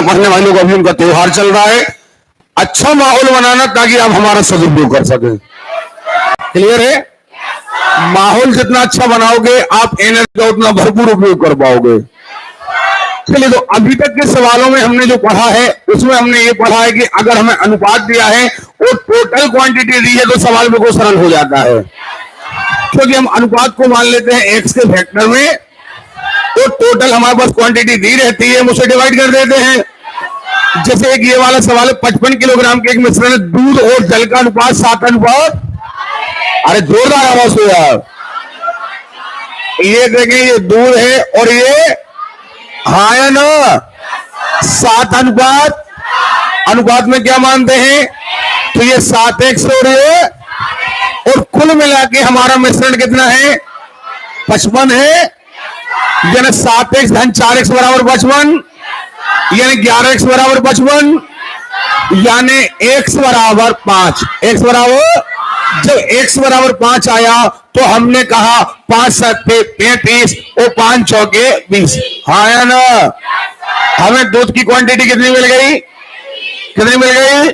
पढ़ने वालों को अभी उनका त्योहार चल रहा है। अच्छा माहौल बनाना ताकि आप हमारा सदुपयोग कर सकें। क्लियर है? माहौल जितना अच्छा बनाओगे आप एनर्जी का उतना भरपूर उपयोग कर पाओगे। चलिए, तो अभी तक के सवालों में हमने जो पढ़ा है उसमें हमने ये पढ़ा है कि अगर हमें अनुपात दिया है और टोटल क्वांटिटी दी है तो सवाल बिल्कुल सरल हो जाता है, क्योंकि हम अनुपात को मान लेते हैं एक्स के फैक्टर में, तो टोटल हमारे पास क्वांटिटी दी रहती है, उसे डिवाइड कर देते हैं। जैसे एक ये वाला सवाल है, 55 किलोग्राम के एक मिश्रण में दूध और जल का अनुपात 7 अनुपात, अरे जोरदार आवाज हो यार। ये देखें, ये दूध है और ये हाँ है ना 7 अनुपात। अनुपात में क्या मानते हैं? तो ये 7x हो रही है और कुल मिला के हमारा मिश्रण कितना है? 55 है, यानी 7x धन 4x बराबर 55, यानी 11x बराबर 55, यानी x बराबर 5। x बराबर, जब x बराबर 5 आया तो हमने कहा 5 7 35 और 5 चौके 20। हाँ या ना? हमें दूध की क्वांटिटी कितनी मिल गई? कितनी मिल गई?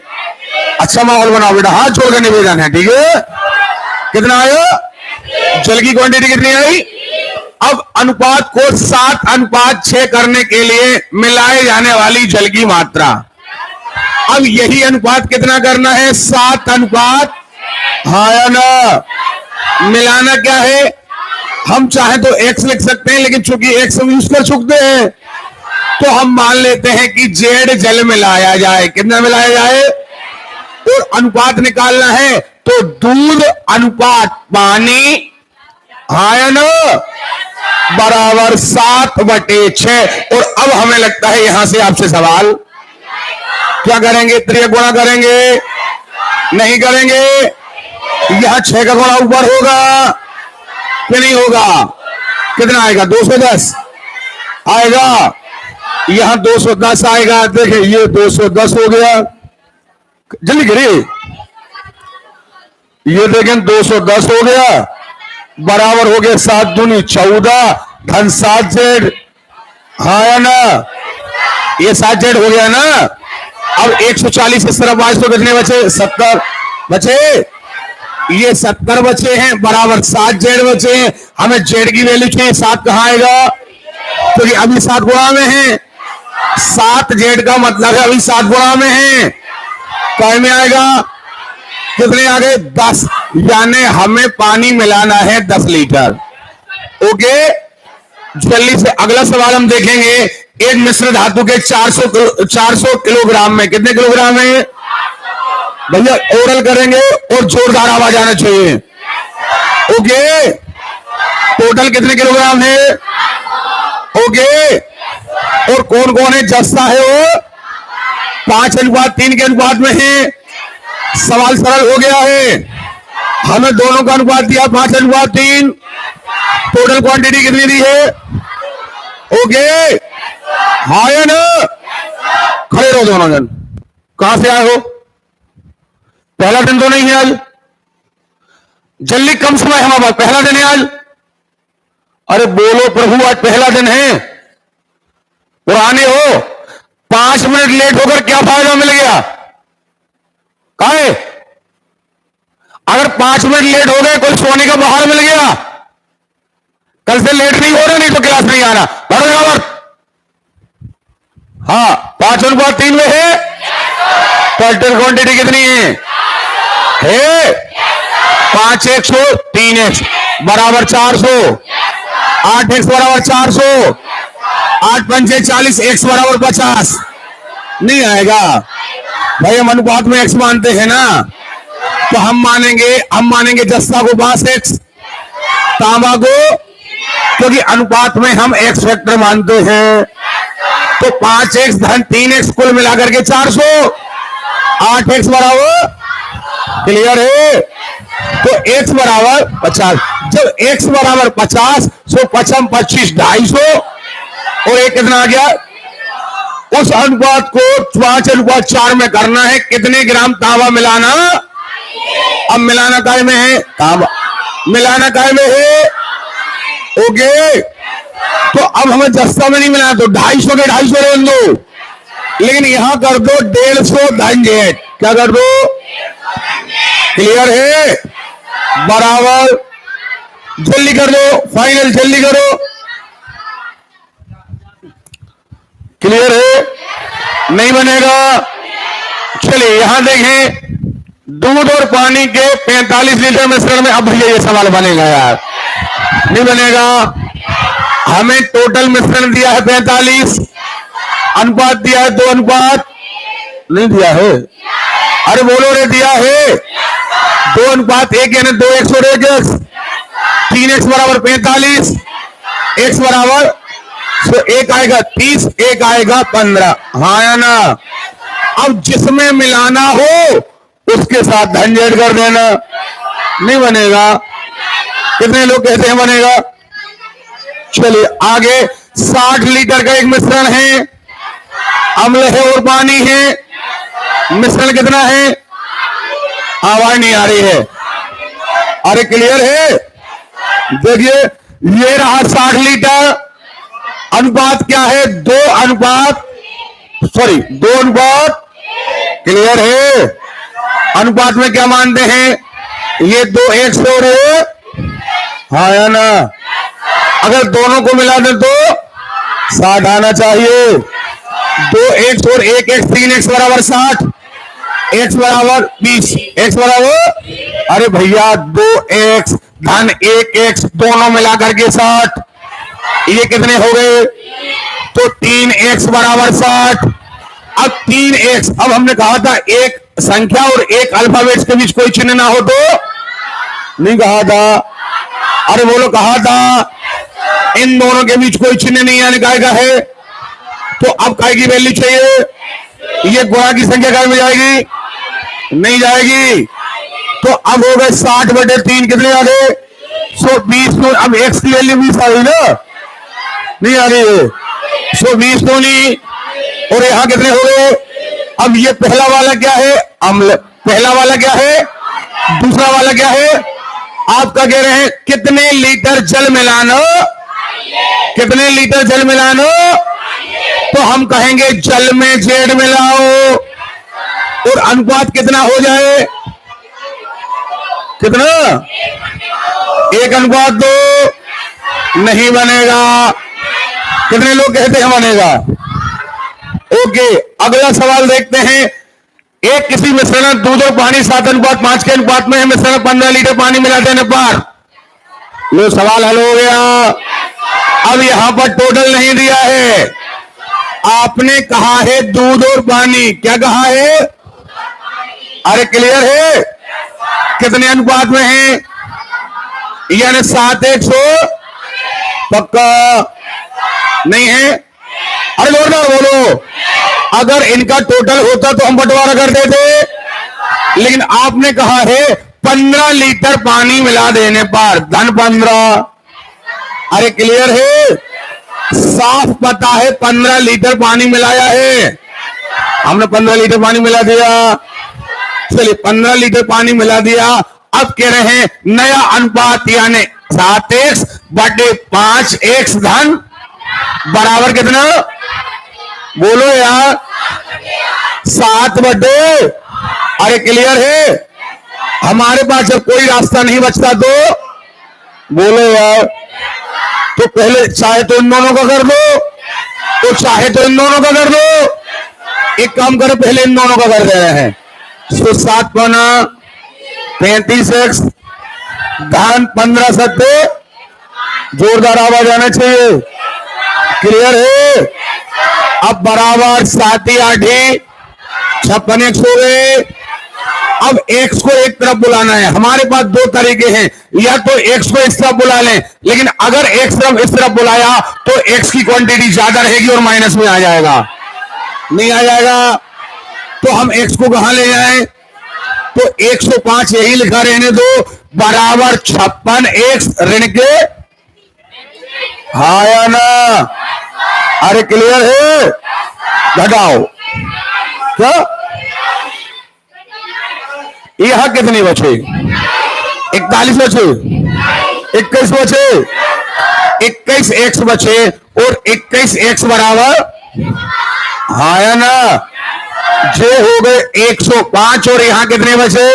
अच्छा माहौल बनाओ बेटा, हाथ छोड़कर निवेदन है, ठीक है? कितना आया? जल की क्वांटिटी कितनी आई? अब अनुपात को 7 अनुपात 6 करने के लिए मिलाए जाने वाली जल की मात्रा, अब यही अनुपात कितना करना है? 7 अनुपात, हाँ या ना? मिलाना क्या है? हम चाहे तो x लिख सकते हैं, लेकिन चूंकि x हम यूज कर चुकते हैं तो हम मान लेते हैं कि जेड जल मिलाया जाए। कितना मिलाया जाए? और अनुपात निकालना है तो दूध अनुपात पानी, हाँ या ना, बराबर 7/6। और अब हमें लगता है यहां से आपसे सवाल क्या करेंगे? त्रिय गुणा करेंगे? नहीं करेंगे। यहां 6 का गुणा ऊपर होगा कि नहीं होगा? कितना आएगा? 210 आएगा। यहां 210 आएगा। देखिए, ये 210 हो गया, जल्दी करिए। ये देखें 210 हो गया, बराबर हो गया 7 दूनी 14 धन 7 जेड, हाँ या ना? ये 7 जेड हो गया ना। अब 140 इस तरफ आज तो कितने बचे? 70 बचे। ये 70 बचे हैं, बराबर 7 जेड बचे हैं। हमें जेड की वैल्यू चाहिए, 7 कहां आएगा? क्योंकि अभी 7 गुणा में है। 7 जेड का मतलब है अभी 7 गुणा में है। काय में आएगा? कितने आ गए? 10, यानी हमें पानी मिलाना है 10 लीटर। ओके, जल्दी से अगला सवाल हम देखेंगे। एक मिश्र धातु के 400 किलोग्राम में कितने किलोग्राम है भैया? ओरल करेंगे और जोरदार आवाज आना चाहिए। ओके, टोटल कितने किलोग्राम है? ओके, और कौन कौन है? जस्ता है वो 5 अनुपात 3 के अनुपात में है। सवाल सरल हो गया है, हमें दोनों का अनुपात दिया 5 अनुपात 3। टोटल क्वांटिटी कितनी दी है? ओके, हाँ या ना? खड़े रहो दोनों जन। कहां से आए हो? पहला दिन तो नहीं है आज? जल्दी, कम समय हमारे पास, पहला दिन है आज। अरे बोलो प्रभु, आज पहला दिन है। पुराने हो, 5 मिनट लेट होकर क्या फायदा मिल गया? काहे? अगर 5 मिनट लेट हो गए, कोई सोने का बाहर मिल गया? कल से लेट नहीं हो रहा, नहीं तो क्लास नहीं आना। बराबर, हाँ, 5 अनुपात 3 में है। टोटल क्वांटिटी कितनी है? 5x 3x बराबर 400, 8x बराबर 400, 8 पंचे 40, x बराबर 50। नहीं आएगा भाई, हम अनुपात में x मानते हैं ना, तो हम मानेंगे जस्ता को 5x, तांबा को, क्योंकि अनुपात में हम x फैक्टर मानते हैं। तो 5x धन 3x कुल मिलाकर के 400, 8x बराबर, क्लियर है? तो x बराबर 50। जब x बराबर 50, सो 55 25 250, और एक कितना आ गया? उस अनुपात को 5 अनुपात 4 में करना है। कितने ग्राम तांबा मिलाना? अब मिलाना काय में है? तांबा मिलाना काय में है? ओके, तो अब हमें जस्ता में नहीं मिलाना, तो 250 के 250 रहने दो। लेकिन यहां कर दो 150 धन जेड। क्या कर दो? क्लियर है? बराबर। जल्दी कर दो, फाइनल जल्दी करो। क्लियर है? नहीं बनेगा। चलिए यहां देखें, दूध और पानी के 45 लीटर मिश्रण में, अब भैया ये सवाल बनेगा यार, नहीं बनेगा। हमें टोटल मिश्रण दिया है 45, अनुपात दिया है 2 अनुपात, नहीं दिया है? अरे बोलो रे, दिया है 2 अनुपात 1 यानी 2x और 1x, 3x बराबर 45, x बराबर, तो 1 आएगा 30, 1 आएगा 15। हाँ या ना? अब जिसमें मिलाना हो उसके साथ धन जोड़ कर देना। नहीं बनेगा। कितने लोग कहते हैं बनेगा? चलिए आगे, 60 लीटर का एक मिश्रण है, अम्ल है और पानी है। मिश्रण कितना है? आवाज नहीं आ रही है। अरे क्लियर है? देखिए ये रहा 60 लीटर। अनुपात क्या है? 2 अनुपात, सॉरी 2 अनुपात। क्लियर है? अनुपात में क्या मानते हैं? ये 2x और हाँ या ना? अगर दोनों को मिला दे तो 60 आना चाहिए। 2x और 1x, 3x बराबर 60, x बराबर 20, x बराबर, अरे भैया 2x धन 1x दोनों मिलाकर के 60, ये कितने हो गए? तो 3x बराबर 60। अब 3x, अब हमने कहा था एक संख्या और एक अल्फाबेट्स के बीच कोई चिन्ह ना हो तो, नहीं कहा था? अरे बोलो, कहा था? इन दोनों के बीच कोई चिन्ह नहीं आने काय का है, तो अब काय की वैल्यू चाहिए? ये गुणा की संख्या काय में जाएगी? नहीं जाएगी। तो अब हो गए 60/3, कितने आ गए? 120। तो अब x की वैल्यू 20 आ गई ना? नहीं आ रही है। 120 तो नहीं। और यहां कितने हो गए? अब ये पहला वाला क्या है? अम्ल। पहला वाला क्या है? दूसरा वाला क्या है? आपका कह रहे हैं कितने लीटर जल मिलाना? कितने लीटर जल मिलाना? तो हम कहेंगे जल में जेड मिलाओ। और अनुपात कितना हो जाए? कितना? 1 अनुपात 2। नहीं बनेगा। कितने लोग कहते हैं बनेगा? ओके, अगला सवाल देखते हैं। एक किसी मिश्रण दूध और पानी 7:5 के अनुपात में है। मिश्रण 15 लीटर पानी मिला देने पर, लो सवाल हल हो गया। अब यहां पर टोटल नहीं दिया है, आपने कहा है दूध और पानी। क्या कहा है? अरे क्लियर है? कितने अनुपात में है? यानी 7:100 पक्का नहीं है? अरे जोरदार बोलो। अगर इनका टोटल होता तो हम बंटवारा कर देते, लेकिन आपने कहा है 15 लीटर पानी मिला देने पर धन 15। अरे क्लियर है? साफ पता है 15 लीटर पानी मिलाया है। हमने 15 लीटर पानी मिला दिया। चलिए 15 लीटर पानी मिला दिया। अब कह रहे हैं नया अनुपात, यानी 7x/5x धन बराबर कितना? बोलो यार, 7/, अरे क्लियर है? हमारे पास जब कोई रास्ता नहीं बचता तो बोलो यार, तो पहले चाहे तो इन दोनों का कर दो, तो चाहे तो इन दोनों का कर दो। एक काम करो, पहले इन दोनों का कर दे रहे हैं। तो 7 × 35x धन 15 सत्ते, जोरदार आवाज आना चाहिए। क्लियर है? अब बराबर 7 × 8 = 56x हो गए। अब x को एक तरफ बुलाना है। हमारे पास 2 तरीके हैं, या तो x को इस तरफ बुला लें, लेकिन अगर x इस तरफ बुलाया तो x की क्वांटिटी ज्यादा रहेगी और माइनस में आ जाएगा, नहीं आ जाएगा। तो हम x को कहां ले जाएं? तो 105 यही लिखा रहने दो, बराबर 56x ऋण के, हाँ या ना? अरे क्लियर है? घटाओ क्या? यहां कितने बचे? 41 बचे, 21 बचे, 21x बचे और 21x बराबर, हाँ या ना? जे हो गए 105 और यहां कितने बचे?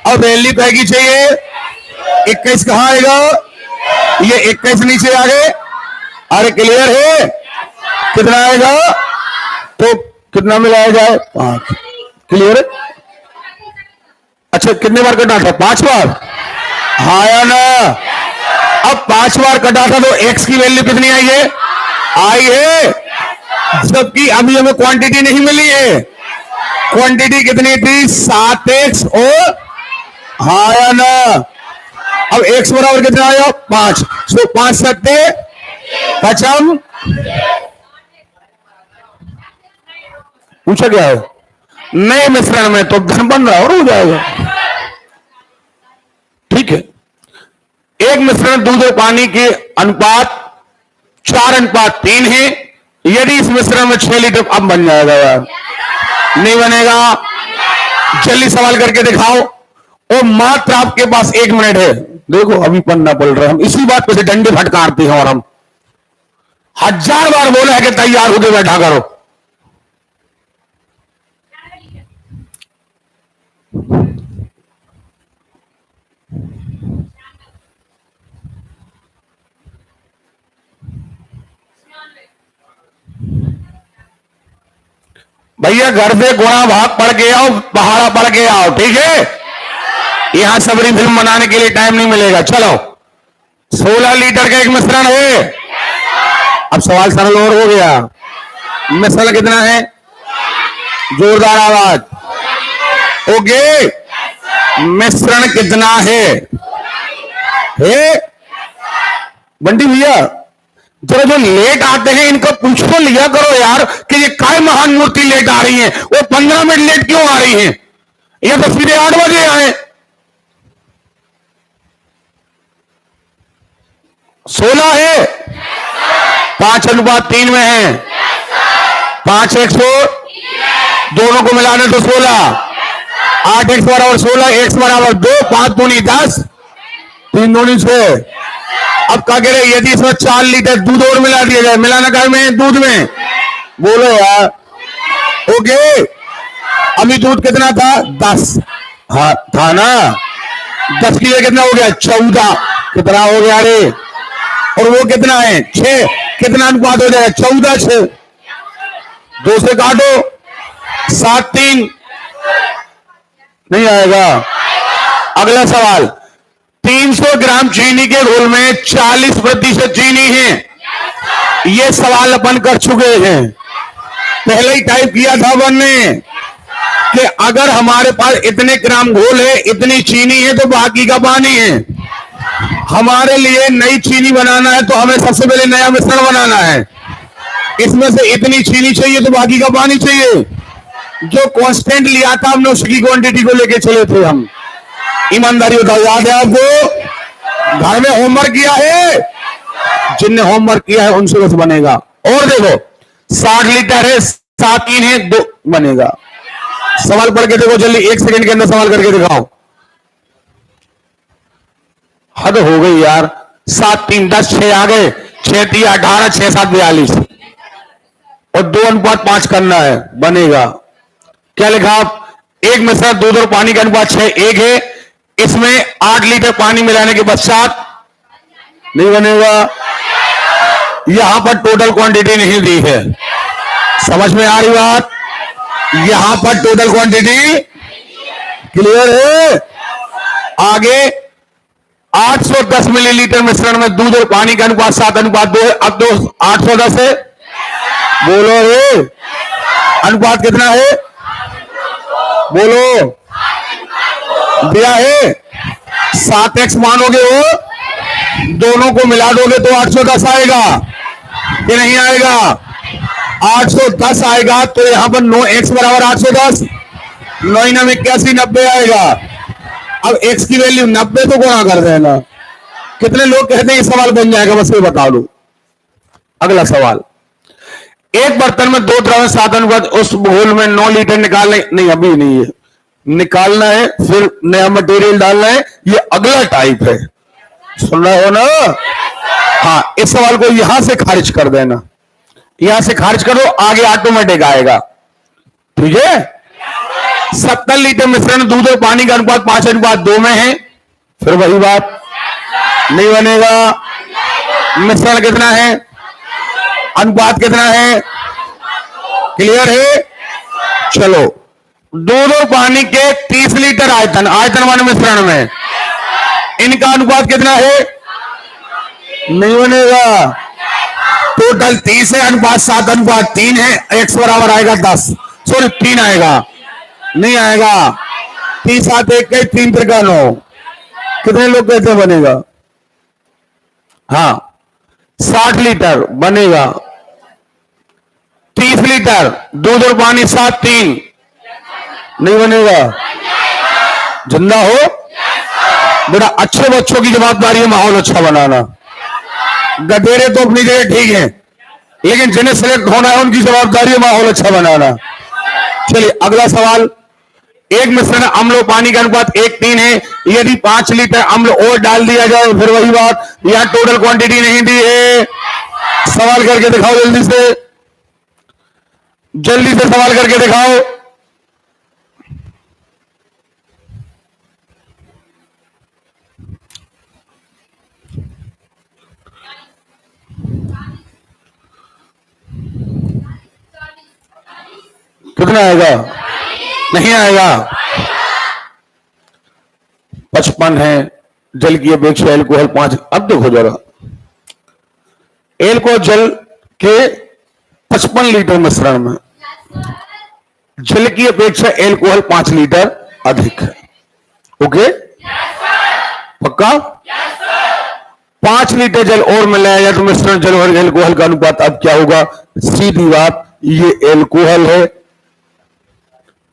अब वैल्यू कह की चाहिए 21 कहां आएगा? ये 21 नीचे आ गए। अरे क्लियर है? कितना आएगा? तो कितना मिलाया जाए? 5। क्लियर है? अच्छा कितने बार कटा था? 5 बार। हाँ या ना? अब 5 बार कटा था तो x की वैल्यू कितनी आई है? आई है, जबकि अभी हमें क्वांटिटी नहीं मिली है। क्वांटिटी कितनी थी? 7x और हाँ या ना? अब x बराबर कितना आया? 5। तो 5 सकते पचम पूछा क्या है? नए मिश्रण में तो घन बन रहा और हो जाएगा। ठीक है, एक मिश्रण दूध और पानी के अनुपात 4:3 है। यदि इस मिश्रण में 6 लीटर अब बन जाएगा यार? नहीं बनेगा। जल्दी सवाल करके दिखाओ। और मात्र आपके पास 1 मिनट है। देखो अभी पन्ना पल रहा है, हम इसी बात पे से डंडे फटकारते हैं और हम 1000 बार बोला है कि तैयार होकर बैठा करो। भैया घर से गुणा भाग पढ़ के आओ, पहाड़ा पढ़ के आओ, ठीक है? यहां सबरी फिल्म बनाने के लिए टाइम नहीं मिलेगा। चलो 16 लीटर का एक मिश्रण है। अब सवाल सरल और हो गया। मिश्रण कितना है? जोरदार आवाज। ओके, मिश्रण कितना है? बंटी भैया जरा जो लेट आते हैं इनको पूछ तो लिया करो यार कि ये काय महान मूर्ति लेट आ रही है। वो 15 मिनट लेट क्यों आ रही है? ये तो सीधे 8 बजे आए। 16 है, 5:3 में है। 5 100 दोनों को मिलाने तो 16। 8x बराबर 16, x बराबर 2, 5 दूनी 10, 3 दूनी 6। अब क्या कह रहे? यदि इसमें 4 लीटर दूध और मिला दिया जाए, मिलाना क्या में? दूध में। बोलो यार। ओके, अभी दूध कितना था? 10। हाँ था ना? 10 की जगह कितना हो गया? 14। कितना हो गया रे? और वो कितना है? 6। कितना अनुपात हो जाएगा? 14 6। 2 से काटो, 7 3 नहीं आएगा। अगला सवाल, 300 ग्राम चीनी के घोल में 40% चीनी है। ये सवाल अपन कर चुके हैं, पहले ही टाइप किया था अपन ने कि अगर हमारे पास इतने ग्राम घोल है, इतनी चीनी है, तो बाकी का पानी है। हमारे लिए नई चीनी बनाना है तो हमें सबसे पहले नया मिश्रण बनाना है। इसमें से इतनी चीनी चाहिए तो बाकी का पानी चाहिए। जो कांस्टेंट लिया था हमने उसकी क्वांटिटी को लेके चले थे हम। ईमानदारी बताओ, याद है आपको? घर में होमवर्क किया है? जिनने होमवर्क किया है उनसे बस बनेगा। और देखो 60 लीटर है, 7 3 है, 2 बनेगा। सवाल पढ़ के देखो जल्दी, 1 सेकंड के अंदर सवाल करके दिखाओ। हद हो गई यार। 7 3 10, 6 आ गए, 6 3 18, 6 7 42 और 2:5 करना है, बनेगा। क्या लिखा आप? एक मिश्रण दूध और पानी का अनुपात 6:1 है। इसमें 8 लीटर पानी मिलाने के पश्चात नहीं बनेगा। यहां पर टोटल क्वांटिटी नहीं दी है। समझ में आ रही बात? यहां पर टोटल क्वांटिटी क्लियर है? आगे 810 मिलीलीटर मिश्रण में दूध और पानी का अनुपात 7:2 है। अब 810 है, बोलो रे अनुपात कितना है? बोलो, दिया है 7x मानोगे हो, दोनों को मिला दोगे तो 810 आएगा कि नहीं आएगा? 810 आएगा। तो यहां पर 9x बराबर 810, 9 9 81 90 आएगा। अब x की वैल्यू 90 तो गुणा कर देना। कितने लोग कहते हैं ये सवाल बन जाएगा? बस ये बता दो। अगला सवाल, एक बर्तन में 2 द्रव्य साधन उस घोल में 9 लीटर निकालने, नहीं अभी नहीं है, निकालना है फिर नया मटेरियल डालना है। ये अगला टाइप है, सुन रहे हो ना? हाँ, इस सवाल को यहां से खारिज कर देना। यहां से खारिज करो, आगे ऑटोमेटिक आएगा। ठीक है, 70 लीटर मिश्रण दूध और पानी का अनुपात 5:2 में है, फिर वही बात नहीं बनेगा। मिश्रण कितना है, अनुपात कितना है, क्लियर है। चलो, दूध और पानी के 30 लीटर आयतन, आयतन मान मिश्रण में, इनका अनुपात कितना है, नहीं बनेगा। टोटल 30 है, अनुपात 7:3 है, x बराबर आएगा 10, सॉरी 3 आएगा, नहीं आएगा। 30 7 1 3 3 9, कितने लोग कहते बनेगा, हाँ 60 लीटर बनेगा। 30 लीटर दूध और पानी 7 3 नहीं बनेगा, जिंदा हो बेटा। अच्छे बच्चों की जवाबदारी है माहौल अच्छा बनाना, गधेरे तो अपनी जगह ठीक है, लेकिन जिन्हें सिलेक्ट होना है उनकी जवाबदारी है माहौल अच्छा बनाना। चलिए अगला सवाल, एक मिश्रण अम्ल और पानी का अनुपात 1:3 है, यदि 5 लीटर अम्ल और डाल दिया जाए, फिर वही बात, यहां टोटल क्वांटिटी नहीं दी है। सवाल करके दिखाओ जल्दी से, जल्दी से सवाल करके दिखाओ। कितना आएगा, नहीं आएगा। 55 है, जल की अपेक्षा एल्कोहल 5। अब देखो जरा, एल्कोहल जल के 55 लीटर मिश्रण में जल की अपेक्षा एल्कोहल 5 लीटर अधिक है। ओके, पक्का। 5 लीटर जल और मिलाया जाए तो मिश्रण जल और एल्कोहल का अनुपात अब क्या होगा, सीधी बात, ये एल्कोहल है,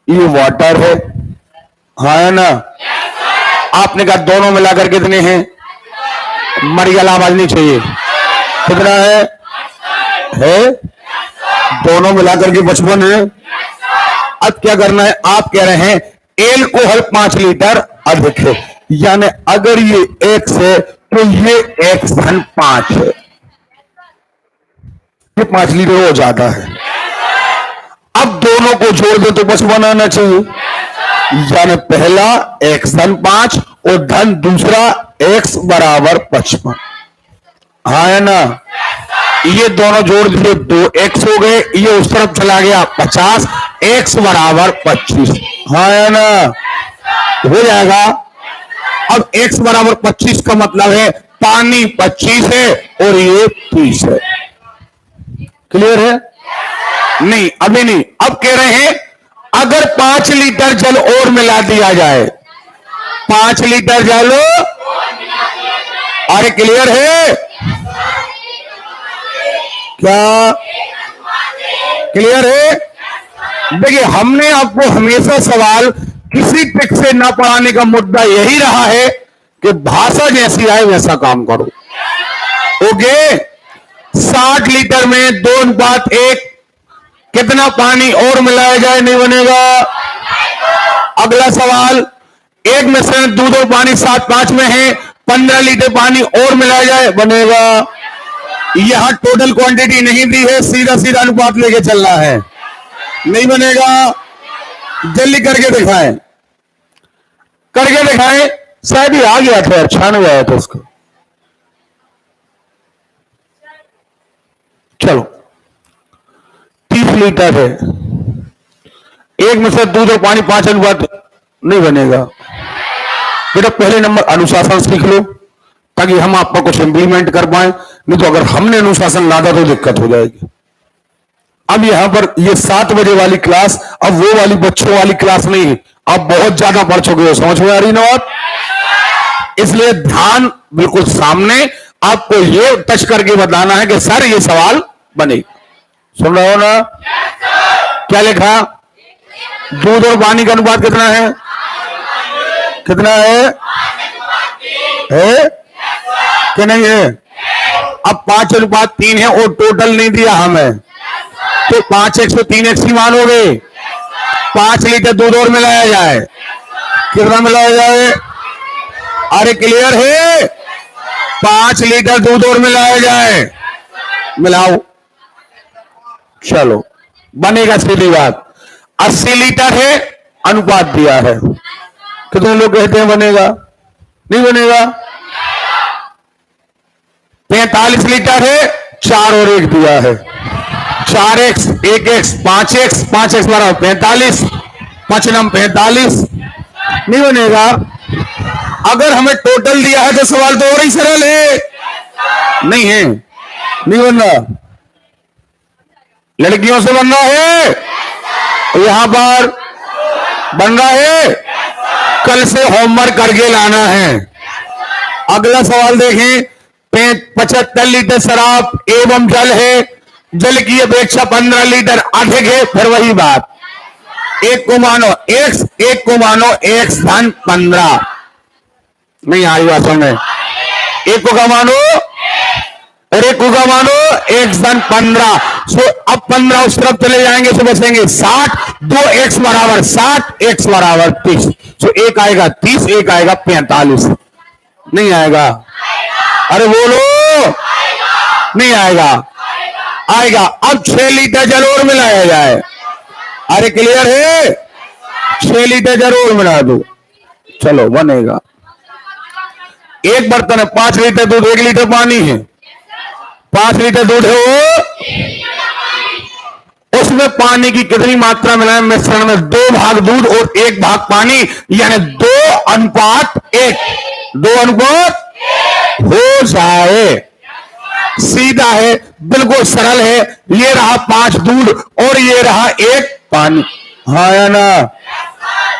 ये वाटर है, हाँ है ना। आपने कहा दोनों मिलाकर कितने हैं, मरियल आवाज नहीं चाहिए, कितना है? दोनों मिलाकर के 55 है। अब क्या करना है, आप कह रहे हैं एल्कोहल 5 लीटर अधिक है, यानी अगर ये x है तो ये x-5 है, ये 5 लीटर हो जाता है। अब दोनों को जोड़ दे तो 55 आना चाहिए, यानी पहला x-5 और धन दूसरा x बराबर 55, हाँ है ना। ये दोनों जोड़ दिए 2x हो गए, ये उस तरफ चला गया 50, x बराबर 25, हाँ है ना, हो जाएगा। अब x बराबर 25 का मतलब है पानी 25 है और ये 30 है, क्लियर है? नहीं अभी नहीं, अब कह रहे हैं अगर 5 लीटर जल और मिला दिया जाए, 5 लीटर जल, अरे क्लियर है क्या, क्लियर है? देखिए हमने आपको हमेशा सवाल किसी ट्रिक से ना पढ़ाने का मुद्दा यही रहा है कि भाषा जैसी आए वैसा काम करो। ओके, 60 लीटर में 2:1 कितना पानी और मिलाया जाए, नहीं बनेगा। अगला सवाल, एक मिश्रण दूध और पानी 7:5 में है, 15 लीटर पानी और मिलाया जाए, बनेगा। यहां टोटल क्वांटिटी नहीं दी है, सीधा सीधा अनुपात लेके चलना है, नहीं बनेगा। जल्दी करके दिखाएं, करके दिखाएं। शायद ही आ गया था, 96 आया था उसको। चलो 30 लीटर है, एक मिश्रण दूध और पानी 5 अनुपात, नहीं बनेगा। बेटा पहले नंबर अनुशासन सीख लो ताकि हम आपको कुछ इंप्लीमेंट कर पाए, नहीं तो अगर हमने अनुशासन लादा तो दिक्कत हो जाएगी। अब यहां पर ये 7 बजे वाली क्लास अब वो वाली बच्चों वाली क्लास नहीं है, आप बहुत ज्यादा पढ़ चुके हो, समझ में आ रही ना बात? इसलिए ध्यान बिल्कुल सामने, आपको ये टच करके बताना है कि सर ये सवाल बनेगा। सुन रहे हो ना? क्या लिखा, दूध और पानी का अनुपात कितना है, कितना है कि नहीं है? अब 5:3 है और टोटल नहीं दिया हमें, तो 5x तो 3x की मान हो गई। 5 लीटर दूध और मिलाया जाए, कितना मिलाया जाए, अरे क्लियर है? 5 लीटर दूध और मिलाया जाए, मिलाओ। चलो, बनेगा सीधी बात। 80 लीटर है, अनुपात दिया है, कितने लोग कहते हैं बनेगा? नहीं बनेगा। 45 लीटर है, 4 और 1 दिया है, 4x 1x 5x 5x बराबर 45, 5×9 = 45, नहीं बनेगा। अगर हमें टोटल दिया है तो सवाल तो और ही सरल है। नहीं है, नहीं बन रहा। लड़कियों से बन रहा है, यहां पर बन रहा है। कल से होमवर्क करके लाना है। अगला सवाल देखें। 75 लीटर शराब एवं जल है, जल की अपेक्षा 15 लीटर अधिक है, फिर वही बात। एक को मानो x, एक को मानो x धन 15। नहीं आ रही बात समझ में? एक को का मानो और एक को का मानो x धन 15। सो अब 15 उस तरफ चले जाएंगे तो बचेंगे 60, 2x बराबर 60, x बराबर 30। सो एक आएगा 30, एक आएगा 45। नहीं आएगा। अरे बोलो, नहीं आएगा। आएगा। अब 6 लीटर जरूर मिलाया जाए। अरे क्लियर है? 6 लीटर जरूर मिला दो, चलो बनेगा। एक बर्तन है, 5 लीटर दूध, 1 लीटर पानी है। 5 लीटर दूध है, वो उसमें पानी की कितनी मात्रा मिलाएं मिश्रण में? 2 भाग दूध और 1 भाग पानी, यानी 2:1। 2:1 हो जाए। सीधा है, बिल्कुल सरल है। ये रहा 5 दूध और ये रहा 1 पानी, हाँ या ना?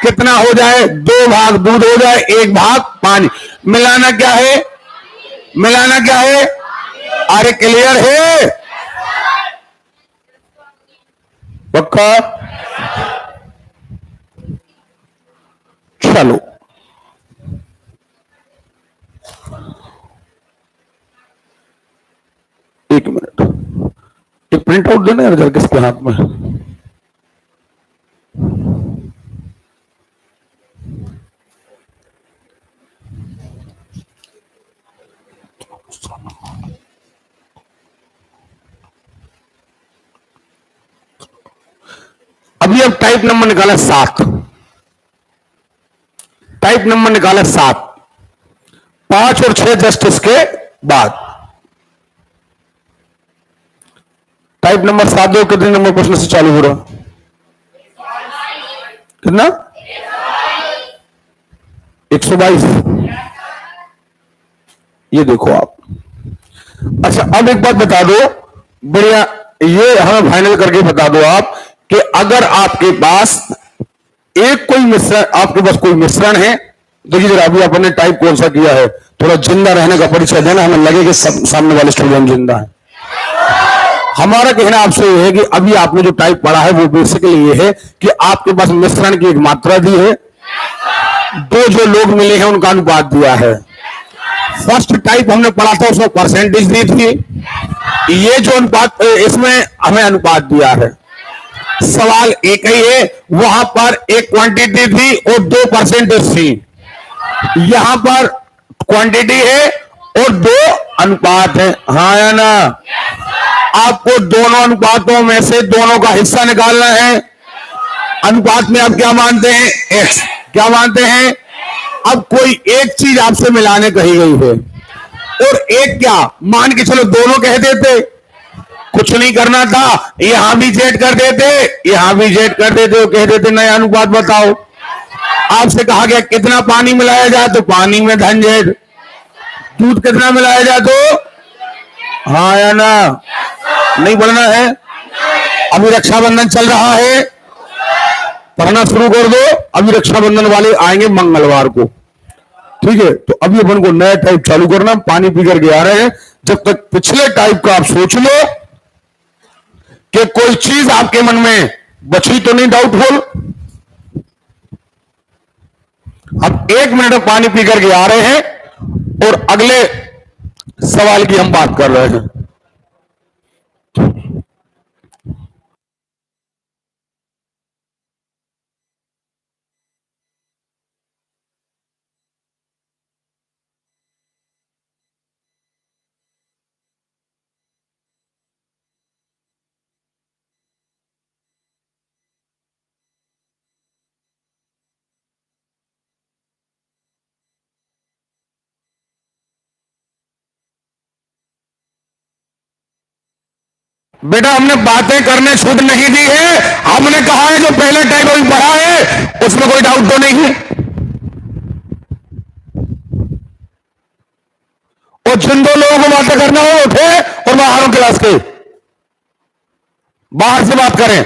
कितना हो जाए? 2 भाग दूध हो जाए, 1 भाग पानी। मिलाना क्या है? मिलाना क्या है? अरे क्लियर है? पक्का? चलो, एक मिनट, एक प्रिंट आउट देना यार जरा किसके हाथ में। अभी अब टाइप नंबर निकाला 7। टाइप नंबर निकाला 7। 5 और 6 जस्ट इसके बाद। टाइप नंबर 7 दो, कितने नंबर प्रश्न से चालू हो रहा? कितना? 122। ये देखो आप। अच्छा, अब एक बात बता दो, बढ़िया, ये हमें फाइनल करके बता दो आप कि अगर आपके पास एक कोई मिश्रण, आपके पास कोई मिश्रण है, देखिए जरा अभी आपने टाइप कौन सा किया है, थोड़ा जिंदा रहने का परिचय देना, हमें लगे कि सामने वाले स्टूडेंट जिंदा है। हमारा कहना आपसे यह है कि अभी आपने जो टाइप पढ़ा है वो बेसिकली ये है कि आपके पास मिश्रण की एक मात्रा दी है, 2 जो लोग मिले हैं उनका अनुपात दिया है। फर्स्ट टाइप हमने पढ़ा था उसमें परसेंटेज दी थी, ये जो अनुपात इसमें हमें अनुपात दिया है। सवाल एक ही है, वहां पर एक क्वांटिटी थी और 2 परसेंटेज थी, यहां पर क्वांटिटी है और 2 अनुपात है, हाँ या ना? आपको दोनों अनुपातों में से दोनों का हिस्सा निकालना है। अनुपात में आप क्या मानते हैं? x। क्या मानते हैं? अब कोई एक चीज आपसे मिलाने कही गई है और एक क्या मान के चलो दोनों कह देते, कुछ नहीं करना था, यहां भी जेड कर देते, यहां भी जेड कर देते, कह देते नया अनुपात बताओ। आपसे कहा गया कितना पानी मिलाया जाए, तो पानी में धन जेड। दूध कितना मिलाया जाए, तो हाँ या ना? नहीं पढ़ना है? अभी रक्षाबंधन चल रहा है, पढ़ना शुरू कर दो। अभी रक्षाबंधन वाले आएंगे मंगलवार को, ठीक है? तो अभी अपन को नया टाइप चालू करना, पानी पी करके आ रहे हैं। जब तक पिछले टाइप का आप सोच लो कि कोई चीज आपके मन में बची तो नहीं डाउटफुल। अब 1 मिनट में पानी पी करके आ रहे हैं और अगले सवाल की हम बात कर रहे हैं। बेटा हमने बातें करने छूट नहीं दी है, हमने कहा है जो पहले टैक्स बढ़ा है उसमें कोई डाउट तो नहीं है। और जिन दो लोगों को बातें करना हो उठे और बाहरों क्लास के बाहर से बात करें।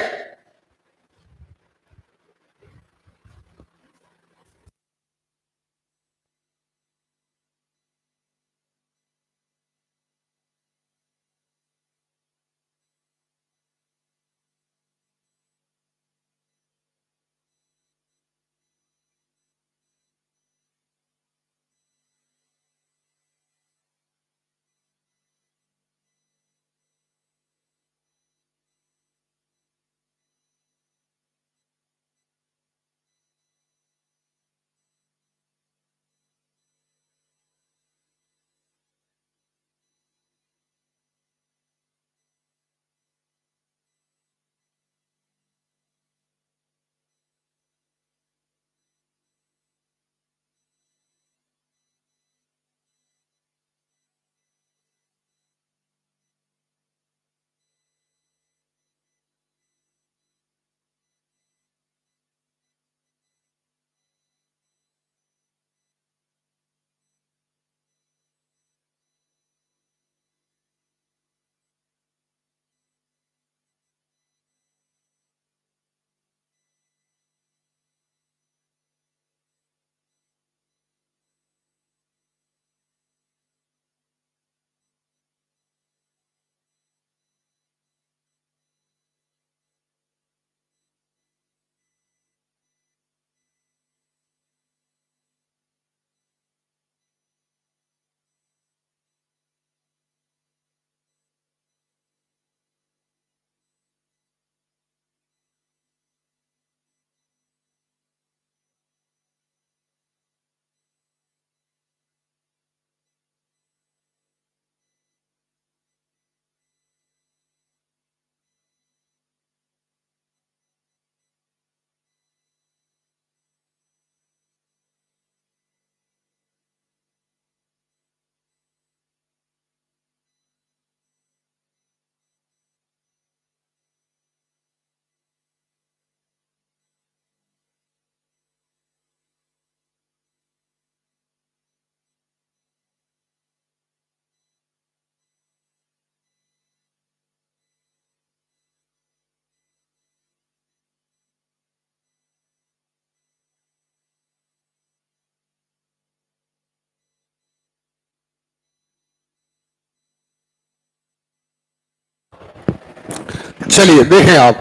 चलिए देखें, आप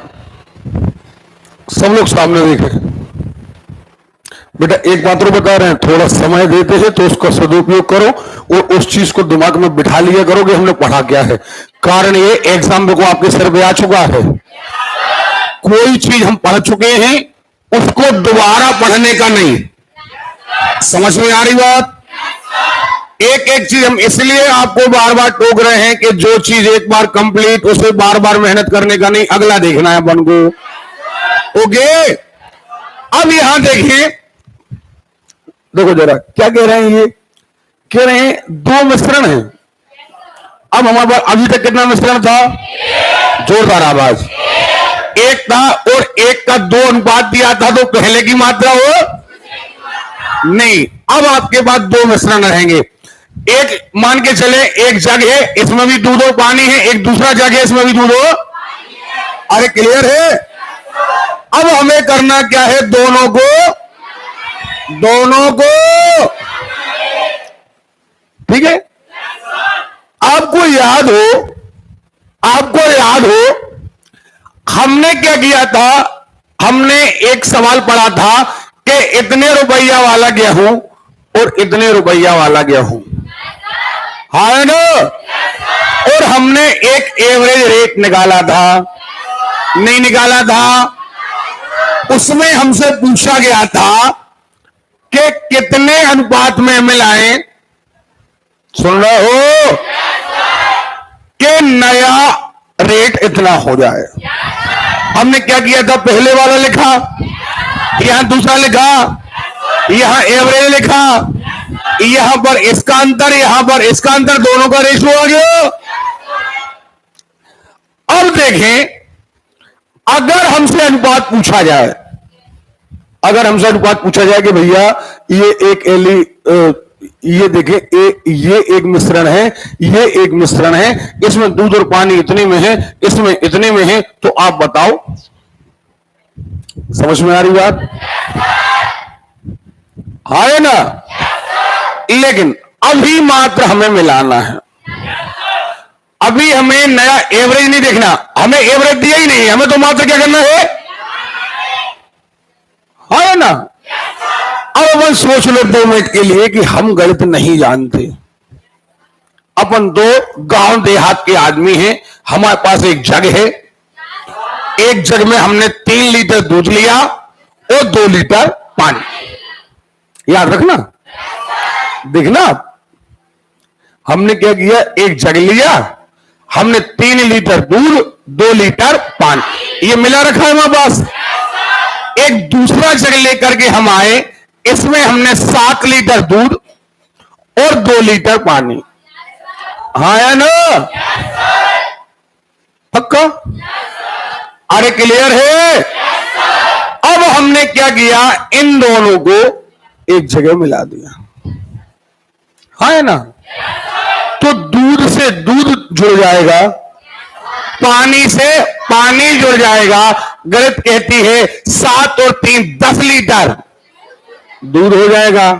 सब लोग सामने देखें। बेटा एक बात तो बता रहे हैं, थोड़ा समय देते हैं तो उसका सदुपयोग करो और उस चीज को दिमाग में बिठा लिया करो कि हमने पढ़ा क्या है। कारण ये एग्जाम को आपके सिर पे आ चुका है, कोई चीज हम पढ़ चुके हैं उसको दोबारा पढ़ने का नहीं। समझ में आ रही बात? एक एक चीज हम इसलिए आपको बार बार टोक रहे हैं कि जो चीज एक बार कंप्लीट उसे बार बार मेहनत करने का नहीं, अगला देखना है अपन को। ओके, अब यहां देखिए, देखो जरा क्या कह रहे हैं, ये कह रहे हैं दो मिश्रण है। अब हमारे पास अभी तक कितना मिश्रण था? जोरदार आवाज। एक था और एक का 2 अनुपात दिया था, तो पहले की मात्रा हो नहीं। अब आपके पास 2 मिश्रण रहेंगे। एक मान के चले, एक जग है, इसमें भी दूध और पानी है, एक दूसरा जग है, इसमें भी दूध और, अरे क्लियर है? अब हमें करना क्या है, दोनों को ठीक है। आपको याद हो हमने क्या किया था, हमने एक सवाल पढ़ा था कि इतने रुपया वाला गेहूं और इतने रुपया वाला गेहूं, हाँ ना? और हमने एक एवरेज रेट निकाला था, नहीं निकाला था? उसमें हमसे पूछा गया था कि कितने अनुपात में मिलाएं, सुन रहे हो, कि नया रेट इतना हो जाए। हमने क्या किया था, पहले वाला लिखा, यहां दूसरा लिखा, यहां एवरेज लिखा, यहां पर इसका अंतर, यहां पर इसका अंतर, दोनों का रेशियो आ गया। अब देखें, अगर हमसे अनुपात पूछा जाए, अगर हमसे अनुपात पूछा जाए कि भैया ये एक ये देखें, ये एक मिश्रण है, ये एक मिश्रण है, इसमें दूध और पानी इतने में है, इसमें इतने में है, तो आप बताओ, समझ में आ रही बात? है ना? लेकिन अभी मात्र हमें मिलाना है, अभी हमें नया एवरेज नहीं देखना, हमें एवरेज दिया ही नहीं, हमें तो मात्र क्या करना है ना? अब अपन सोच लो 2 मिनट के लिए कि हम गणित नहीं जानते, अपन दो गांव देहात के आदमी हैं, हमारे पास एक जग है, एक जग में हमने 3 लीटर दूध लिया और 2 लीटर पानी। याद रखना, देखना, हमने क्या किया, एक जग लिया, हमने 3 लीटर दूध 2 लीटर पानी, ये मिला रखा है हमारे पास। एक दूसरा जग लेकर के हम आए, इसमें हमने 7 लीटर दूध और 2 लीटर पानी। हाँ या ना? पक्का? अरे क्लियर है? अब हमने क्या किया, इन दोनों को एक जगह मिला दिया। हाँ या ना? तो दूध से दूध जुड़ जाएगा, पानी से पानी जुड़ जाएगा। गणित कहती है 7 और 3 10 लीटर दूध हो जाएगा,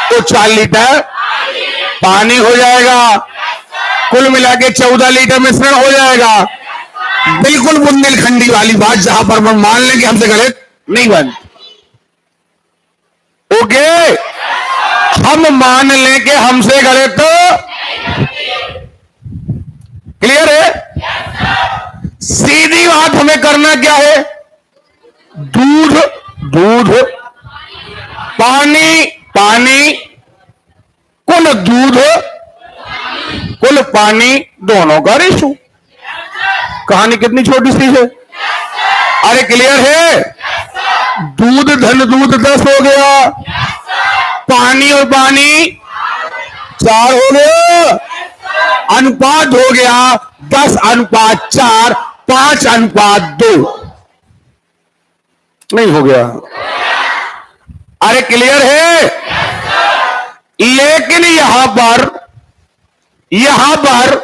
तो 4 लीटर पानी हो जाएगा, कुल मिला के 14 लीटर मिश्रण हो जाएगा। बिल्कुल बुंदेलखंडी वाली बात, जहां पर हम मान लें कि हमसे गणित नहीं बनती। ओके, हम मान लें कि हमसे गणित क्लियर है? सीधी बात हमें करना क्या है, दूध दूध, पानी पानी, कुल दूध कुल पानी, दोनों का रेशो। कहानी कितनी छोटी सी है। अरे क्लियर है? दूध धन दूध 10 हो गया, पानी और पानी 4 हो गया, अनुपात हो गया 10:4, 5:2 नहीं हो गया। अरे क्लियर है? लेकिन यहां पर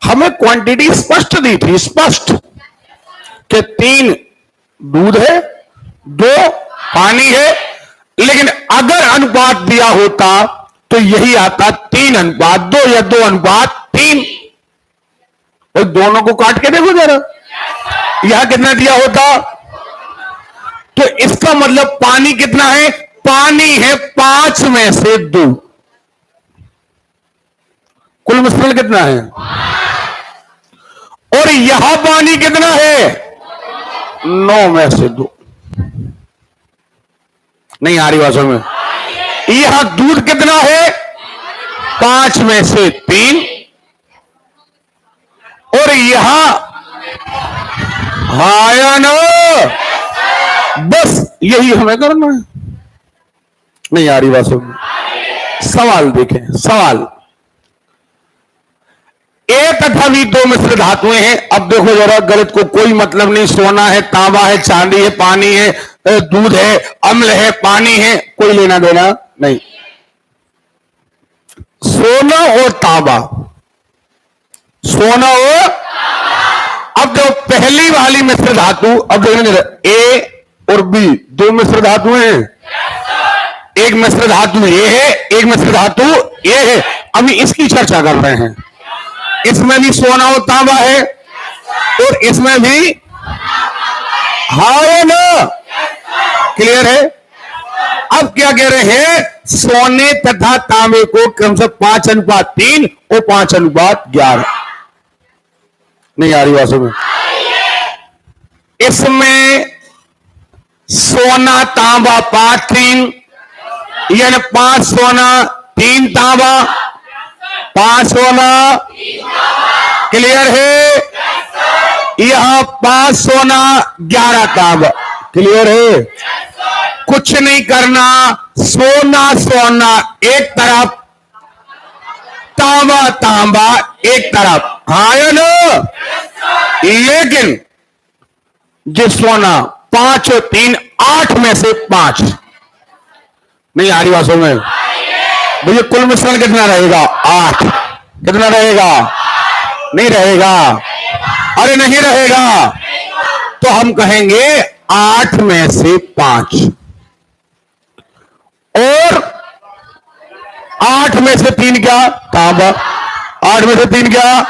हमें क्वांटिटी स्पष्ट दी थी, स्पष्ट, कि 3 दूध है, 2 पानी है, लेकिन अगर अनुपात दिया होता तो यही आता 3:2 या 2:3। और दोनों को काट के देखो जरा, यहां कितना दिया होता, तो इसका मतलब पानी कितना है, पानी है 5 में से 2, कुल मिश्रण कितना है, और यहां पानी कितना है, 9 में से 2। नहीं आ रही भाषा में? यहां दूध कितना है, 5 में से 3, और यहां आया ना, बस यही हमें करना है। नहीं आ रही भाषा में? सवाल देखें, सवाल, ए तथा भी 2 मिश्र धातुएं हैं। अब देखो जरा, गणित को कोई मतलब नहीं, सोना है, तांबा है, चांदी है, पानी है, दूध है, अम्ल है, पानी है, कोई लेना देना नहीं। सोना और तांबा, सोना और, अब जो पहली वाली मिश्र धातु, अब देखो ए और बी 2 मिश्र धातु हैं, एक मिश्र धातु ये है, एक मिश्र धातु ये है। अभी इसकी चर्चा कर रहे हैं। इसमें भी सोना और तांबा है, और इसमें भी, हाँ है ना? क्लियर है? अब क्या कह रहे हैं, सोने तथा तांबे को क्रम से 5:3 और 5:11। नहीं आ रही बात में? इसमें सोना तांबा 5:3, यानी 5 सोना 3 तांबा, 5 सोना, क्लियर है? यहां 5 सोना 11 तांबा, क्लियर है? कुछ नहीं करना, सोना सोना एक तरफ, तांबा तांबा एक तरफ। हाँ या ना? लेकिन जिस सोना 5 और 3 8 में से 5 नहीं आ रही बातों में भैया, कुल मिश्रण कितना रहेगा? 8। कितना रहेगा? नहीं रहेगा। अरे नहीं रहेगा, तो हम कहेंगे 8 में से 5 और 8 में से 3 क्या? तांबा। 8 में से 3 क्या?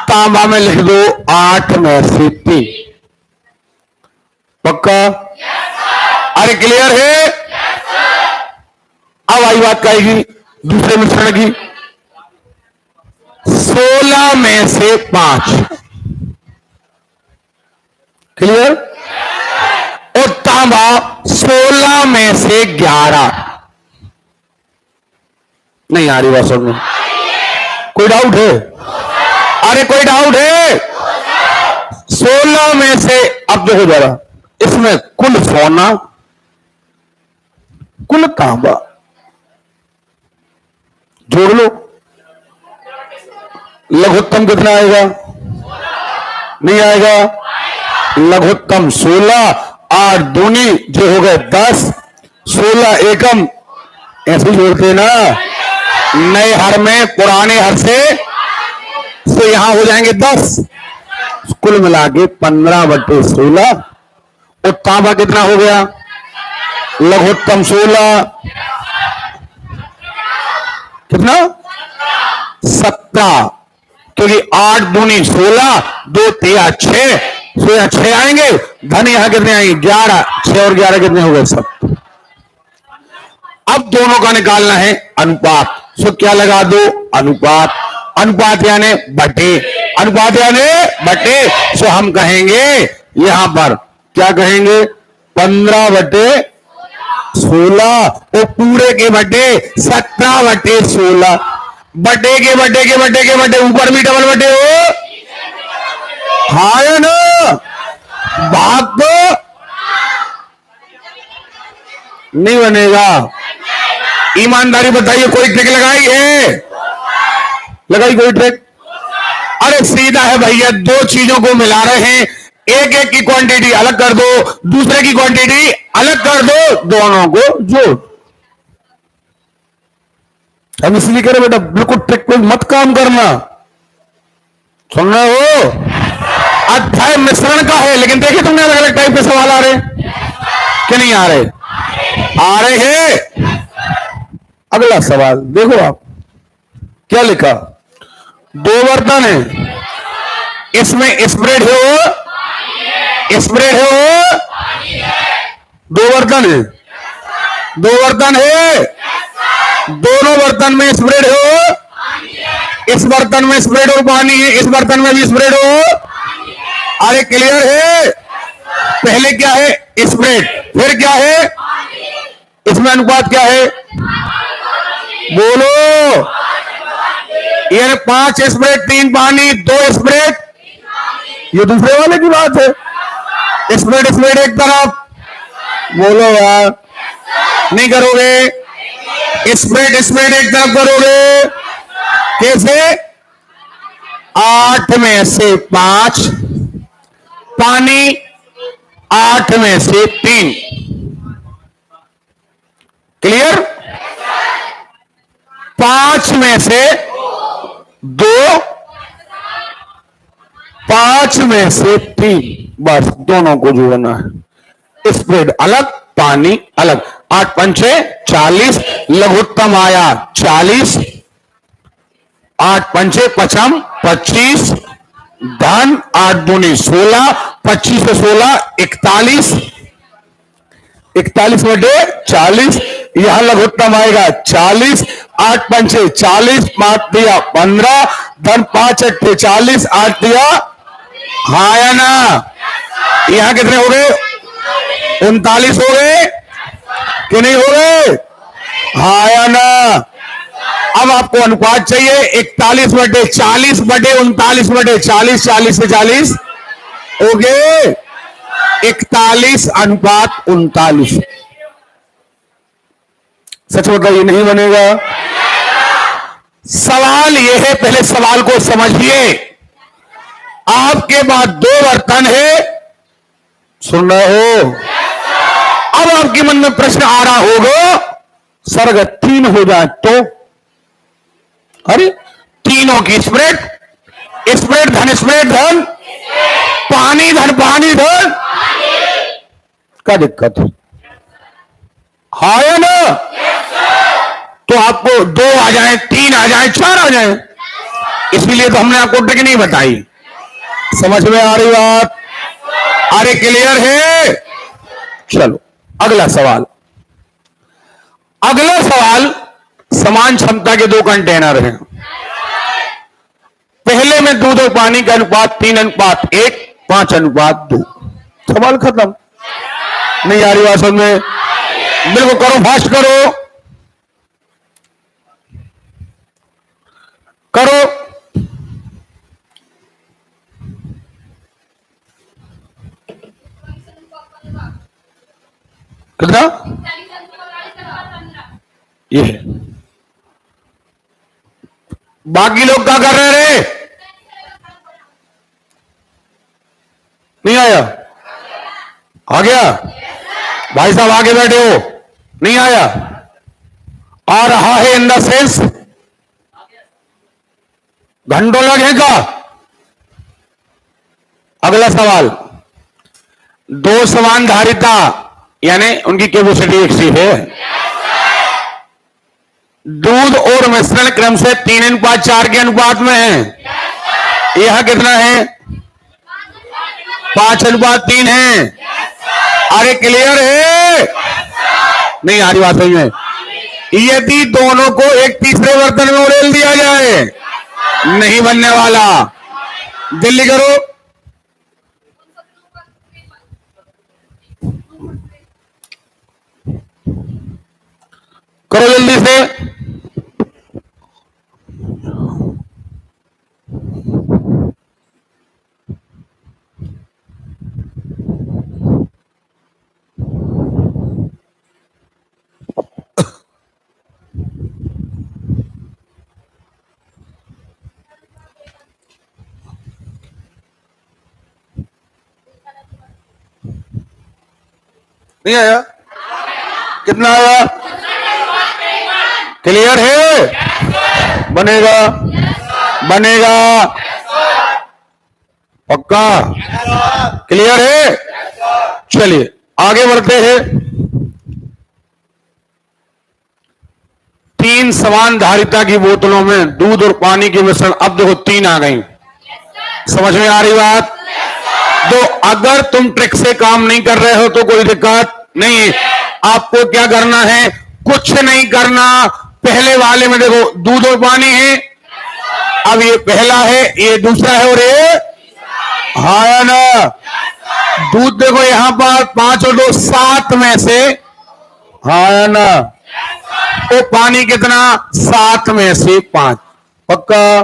तांबा में लिख दो 8 में से 3। पक्का? अरे क्लियर है? अब आई बात कहेगी दूसरे मिश्रण की। 16 में से 5। क्लियर? और तांबा 16 में से 11। नहीं आ रही बात समझ में? कोई डाउट है? अरे कोई डाउट है? 16 में से, अब देखो जरा, इसमें कुल सोना, कुल तांबा जोड़ लो, लघुत्तम कितना आएगा? नहीं आएगा। लघुत्तम 16, 8 दूनी जो हो गए 10, 16 एकम, ऐसे जोड़ते ना। नए हर में पुराने हर से यहां हो जाएंगे 10, कुल मिला के 15/16। और तांबा कितना हो गया? लघुत्तम 16, कितना? 17, क्योंकि 8 दूनी 16, 2 3 6, 6 आएंगे। धन यहां कितने आएंगे? 11। 6 और 11 कितने हो गए? 7। अब दोनों का निकालना है अनुपात। सो क्या लगा दो? अनुपात। अनुपात यानी बटे। अनुपात यानी बटे। सो हम कहेंगे यहां पर क्या कहेंगे? 15/16 और पूरे के बटे 17/16। बटे के बटे के बटे के बटे, ऊपर भी डबल बटे हो। हाँ या ना? भाग तो नहीं बनेगा। ईमानदारी बताइए, कोई ट्रिक लगाई है? लगाई कोई ट्रिक? अरे सीधा है भैया, 2 चीजों को मिला रहे हैं, एक एक की क्वांटिटी अलग कर दो, दूसरे की क्वांटिटी अलग कर दो, दोनों को जोड़। हम इसलिए कह रहे बेटा, बिल्कुल ट्रिक पे मत काम करना। सुन रहे हो? अध्याय मिश्रण का है, लेकिन देखिए तुमने अलग अलग टाइप के सवाल आ रहे कि नहीं आ रहे? आ रहे हैं। अगला सवाल देखो आप, क्या लिखा? 2 बर्तन है, इसमें स्प्रेड है वो, स्प्रेड है वो। 2 बर्तन है, 2 बर्तन है, दोनों बर्तन में स्प्रेड हो। इस बर्तन में स्प्रेड और पानी है, इस बर्तन में भी स्प्रेड हो। अरे क्लियर है? पहले क्या है? स्प्रेड, फिर क्या है? इसमें अनुपात क्या है? बोलो। ये 5 स्प्रेड 3 पानी, 2 स्प्रेड। ये दूसरे वाले की बात है। स्प्रेड स्प्रेड एक तरफ, बोलो यार। नहीं करोगे? स्प्रेड स्प्रेड एक तरफ करोगे। कैसे? 8 में से 5 पानी, 8 में से 3। क्लियर? 5 में से 2, 5 में से 3, बस दोनों को जोड़ना है। स्प्रेड अलग, पानी अलग। 8 पंचे 40, लघुत्तम आया 40। 8 पंचे 55 25, धन 8 दूनी 16, 25 से 16 41, 41/40। यहां लघुत्तम आएगा 40। 8 पंचे 40, 5 दिया 15, धन 5 अट्ठे 40, 8 दिया। हाँ या ना? यहां कितने हो गए? 39 हो गए कि नहीं हो गए? हाँ या ना? अब आपको अनुपात चाहिए 41/40 बटे 39/40, 40 से 40 हो गए 41:39। सच बताइए, नहीं बनेगा? सवाल यह है, पहले सवाल को समझिए। आपके पास 2 बर्तन है, सुन रहे हो? अब आपके मन में प्रश्न आ रहा होगा, सर अगर 3 हो जाए तो? अरे तीनों की स्प्रेड धन, स्प्रेड धन, पानी धन, पानी धन, क्या दिक्कत है ना? तो आपको 2 आ जाए, 3 आ जाए, 4 आ जाए, इसलिए तो हमने आपको ट्रिक नहीं बताई। समझ में आ रही बात? अरे क्लियर है? चलो अगला सवाल। अगला सवाल, समान क्षमता के 2 कंटेनर हैं। पहले में दूध और पानी का अनुपात 3:1, 5:2। सवाल खत्म। नहीं आ रही बात समझ में? बिल्कुल करो, फास्ट करो, करो। कितना? ये है। बाकी लोग क्या कर रहे रे? नहीं आया? आ गया? भाई साहब आगे बैठे हो, नहीं आया? आ रहा है इन द सेंस घंटों लगेगा। अगला सवाल, 2 समान धारिता यानी उनकी कैपेसिटी एक सी है। दूध और मिश्रण क्रम से 3:4 के अनुपात में है। यह कितना है? 5:3 है। अरे क्लियर है? नहीं आ रही बात सही में? यदि दोनों को एक तीसरे बर्तन में उड़ेल दिया जाए, नहीं बनने वाला। दिल्ली करो, करो जल्दी से। नहीं आया? कितना आया? क्लियर है? बनेगा? बनेगा? पक्का? क्लियर है? चलिए आगे बढ़ते हैं। 3 समान धारिता की बोतलों में दूध और पानी के मिश्रण, अब देखो 3 आ गई। समझ में आ रही बात? तो अगर तुम ट्रिक से काम नहीं कर रहे हो तो कोई दिक्कत नहीं है। आपको क्या करना है? कुछ नहीं करना। पहले वाले में देखो दूध और पानी है, अब ये पहला है, ये दूसरा है, और ये हाँ ना। दूध देखो यहां पर 5 और 2 7 में से, हाँ ना। तो पानी कितना? 7 में से 5। पक्का?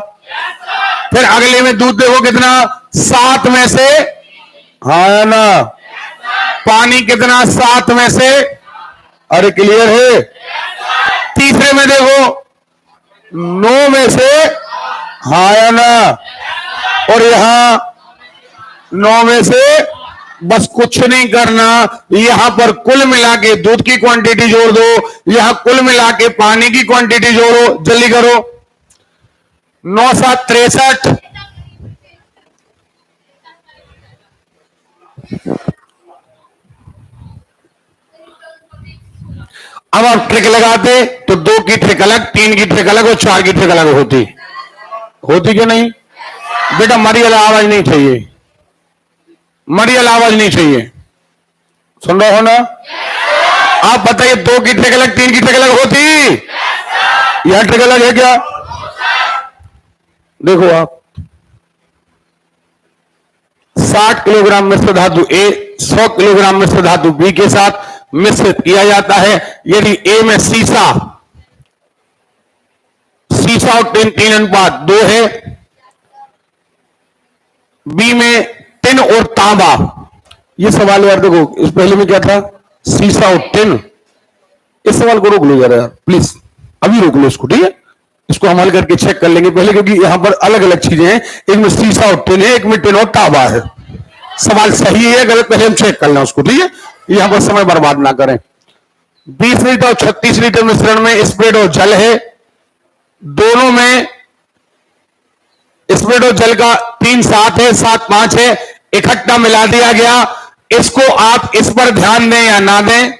फिर अगले में दूध देखो कितना? 7 में से, हाँ ना। पानी कितना? 7 में से। अरे क्लियर है? तीसरे में देखो 9 में से, हाँ ना। और यहां 9 में से। बस कुछ नहीं करना, यहां पर कुल मिला के दूध की क्वांटिटी जोड़ दो, यहां कुल मिला के पानी की क्वांटिटी जोड़ो। जल्दी करो। 9 7 63। अब आप ट्रिक लगाते तो 2 की ट्रिक अलग, 3 की ट्रिक अलग और 4 की ट्रिक अलग होती कि नहीं? बेटा मरियल आवाज नहीं चाहिए, मरियल आवाज नहीं चाहिए। सुन रहे हो ना? आप बताइए 2 की ट्रिक अलग, 3 की ट्रिक अलग होती? यह ट्रिक अलग है क्या? देखो आप 60 किलोग्राम मिश्र धातु ए 100 किलोग्राम मिश्र धातु बी के साथ मिश्रित किया जाता है। यदि ए में सीसा और 3:2 है, बी में टिन और तांबा। ये सवाल यार देखो, इस पहले में क्या था? सीसा और टिन। इस सवाल को रोक लो यार प्लीज, अभी रोक लो इसको, ठीक है? इसको हम हल करके चेक कर लेंगे पहले, क्योंकि यहां पर अलग अलग चीजें हैं। एक में शीशा और टिन है, एक में टिन और तांबा है। सवाल सही है गलत पहले हम चेक कर लें उसको, ठीक है। यहां पर समय बर्बाद ना करें। 20 लीटर और 36 लीटर मिश्रण में स्प्रेड और जल है। दोनों में स्प्रेड और जल का 3 7 है, 7 5 है, इकट्ठा मिला दिया गया। इसको आप इस पर ध्यान दें या ना दें,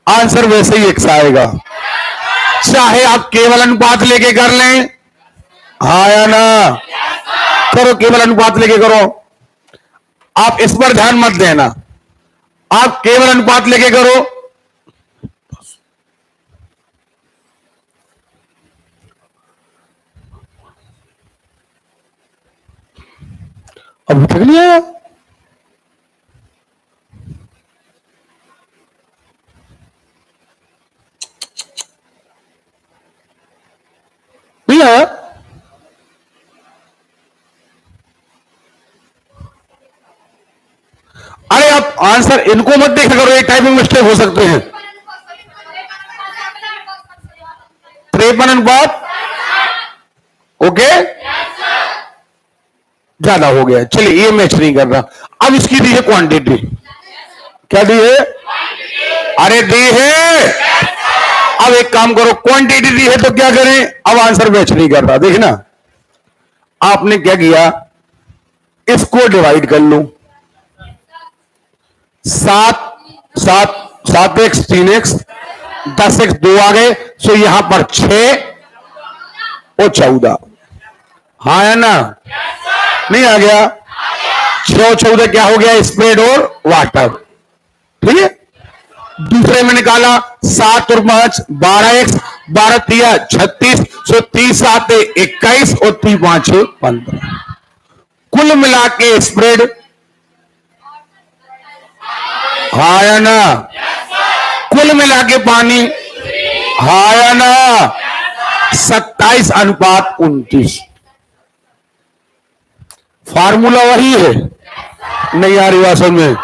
आंसर वैसे ही एक आएगा। चाहे आप केवल अनुपात लेके कर लें, हाँ या ना, करो केवल अनुपात लेके करो। आप इस पर ध्यान मत देना, आप केवल अनुपात लेके करो। अभी तक नहीं आया? नहीं आया? अरे आप आंसर इनको मत देखा करो, एक टाइपिंग मिस्टेक हो सकते हैं। 53 अनुपात, ओके, ज्यादा हो गया। चलिए ये मैच नहीं कर रहा। अब इसकी दी है क्वांटिटी, क्या दी है? अरे दी है। अब एक काम करो, क्वांटिटी दी है तो क्या करें? अब आंसर मैच नहीं कर रहा। देखना आपने क्या किया, इसको डिवाइड कर लो। 7x 3x 10x 2 आ गए, सो यहां पर 6 और 14, हाँ है ना? नहीं आ गया? 6 और 14 क्या हो गया? स्प्रेड और वाटर, ठीक है। दूसरे में निकाला 7 और 5 12x, 12 3 36, सो 30 7 21 और 3 5 15। कुल मिला के स्प्रेड, हाँ या ना? कुल मिला के पानी, हाँ या ना? 27 अनुपात 29। फार्मूला वही है, नहीं आ रही बात समझ में?